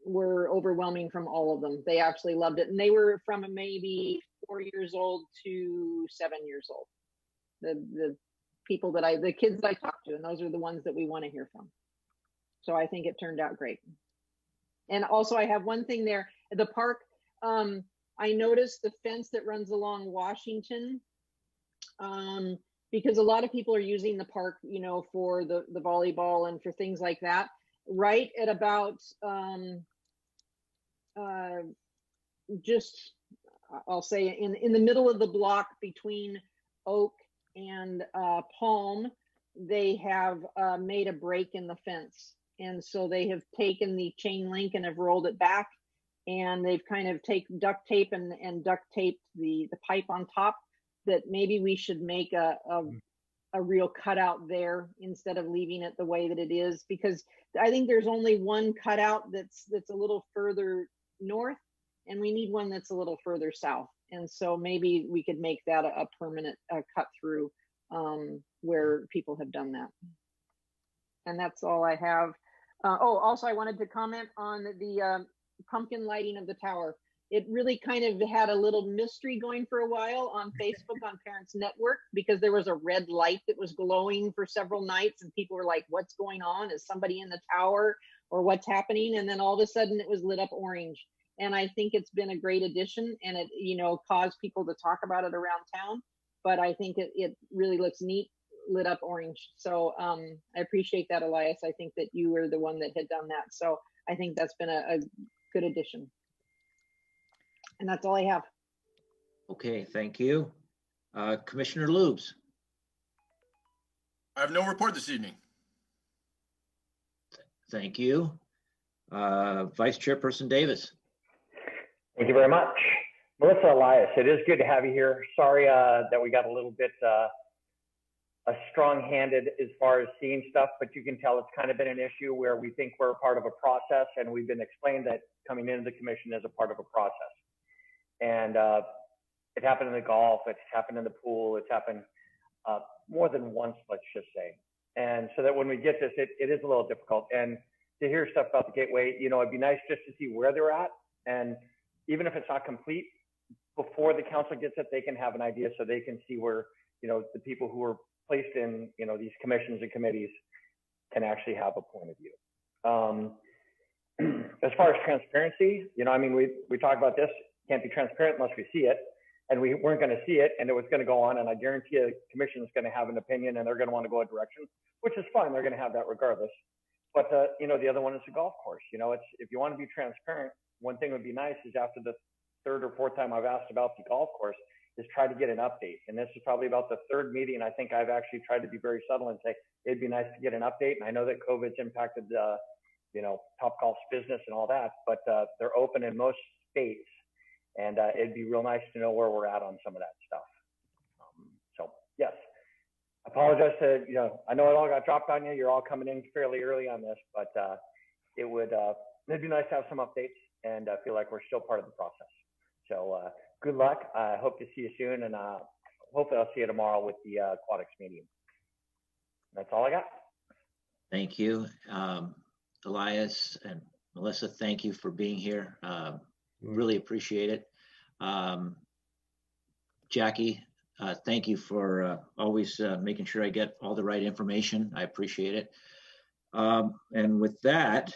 overwhelming from all of them. They actually loved it, and they were from maybe 4 years old to 7 years old. The people that the kids that I talk to, and those are the ones that we want to hear from. So I think it turned out great. And also I have one thing there, the park, I noticed the fence that runs along Washington, because a lot of people are using the park, you know, for the volleyball and for things like that. Right at about, just, I'll say in the middle of the block between Oak and Palm, they have made a break in the fence. And so they have taken the chain link and have rolled it back, and they've kind of duct tape and duct taped the pipe on top. That maybe we should make a real cutout there instead of leaving it the way that it is, because I think there's only one cutout that's a little further north, and we need one that's a little further south. And so maybe we could make that a permanent cut through where people have done that. And that's all I have. Also, I wanted to comment on the pumpkin lighting of the tower. It really kind of had a little mystery going for a while on Facebook on Parents Network, because there was a red light that was glowing for several nights, and people were like, what's going on? Is somebody in the tower, or what's happening? And then all of a sudden it was lit up orange. And I think it's been a great addition, and it, you know, caused people to talk about it around town. But I think it really looks neat, lit up orange. So I appreciate that, Elias. I think that you were the one that had done that. So I think that's been a good addition. And that's all I have. Okay, thank you. Commissioner Lubes. I have no report this evening. Thank you. Vice Chairperson Davis. Thank you very much. Melissa, Elias, it is good to have you here. Sorry that we got a little bit strong-handed as far as seeing stuff, but you can tell it's kind of been an issue where we think we're a part of a process, and we've been explained that coming into the commission is a part of a process. And it happened in the golf, it's happened in the pool, it's happened more than once, let's just say. And so that when we get this, it is a little difficult. And to hear stuff about the Gateway, you know, it'd be nice just to see where they're at. And even if it's not complete, before the council gets it, they can have an idea, so they can see where, you know, the people who are placed in, you know, these commissions and committees can actually have a point of view. As far as transparency, you know, I mean, we talk about this, can't be transparent unless we see it, and we weren't going to see it, and it was going to go on, and I guarantee a commission is going to have an opinion, and they're going to want to go a direction, which is fine. They're going to have that regardless. But you know, the other one is the golf course. You know, it's, if you want to be transparent, one thing would be nice is after the third or fourth time I've asked about the golf course, is try to get an update. And this is probably about the third meeting. I think I've actually tried to be very subtle and say, it'd be nice to get an update. And I know that COVID's impacted, you know, Topgolf's business and all that, but they're open in most states. And it'd be real nice to know where we're at on some of that stuff. So yes, I apologize to, you know, I know it all got dropped on you. You're all coming in fairly early on this, but it'd be nice to have some updates and feel like we're still part of the process. So good luck. I hope to see you soon, and hopefully I'll see you tomorrow with the aquatics meeting. That's all I got. Thank you. Elias and Melissa, thank you for being here. Really appreciate it. Jackie, thank you for always making sure I get all the right information. I appreciate it. And with that,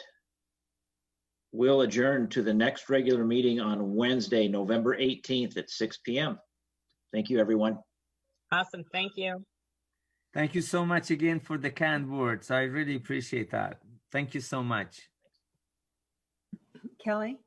we'll adjourn to the next regular meeting on Wednesday, November 18th at 6 p.m. Thank you, everyone. Awesome. Thank you. Thank you so much again for the kind words. I really appreciate that. Thank you so much. Kelly?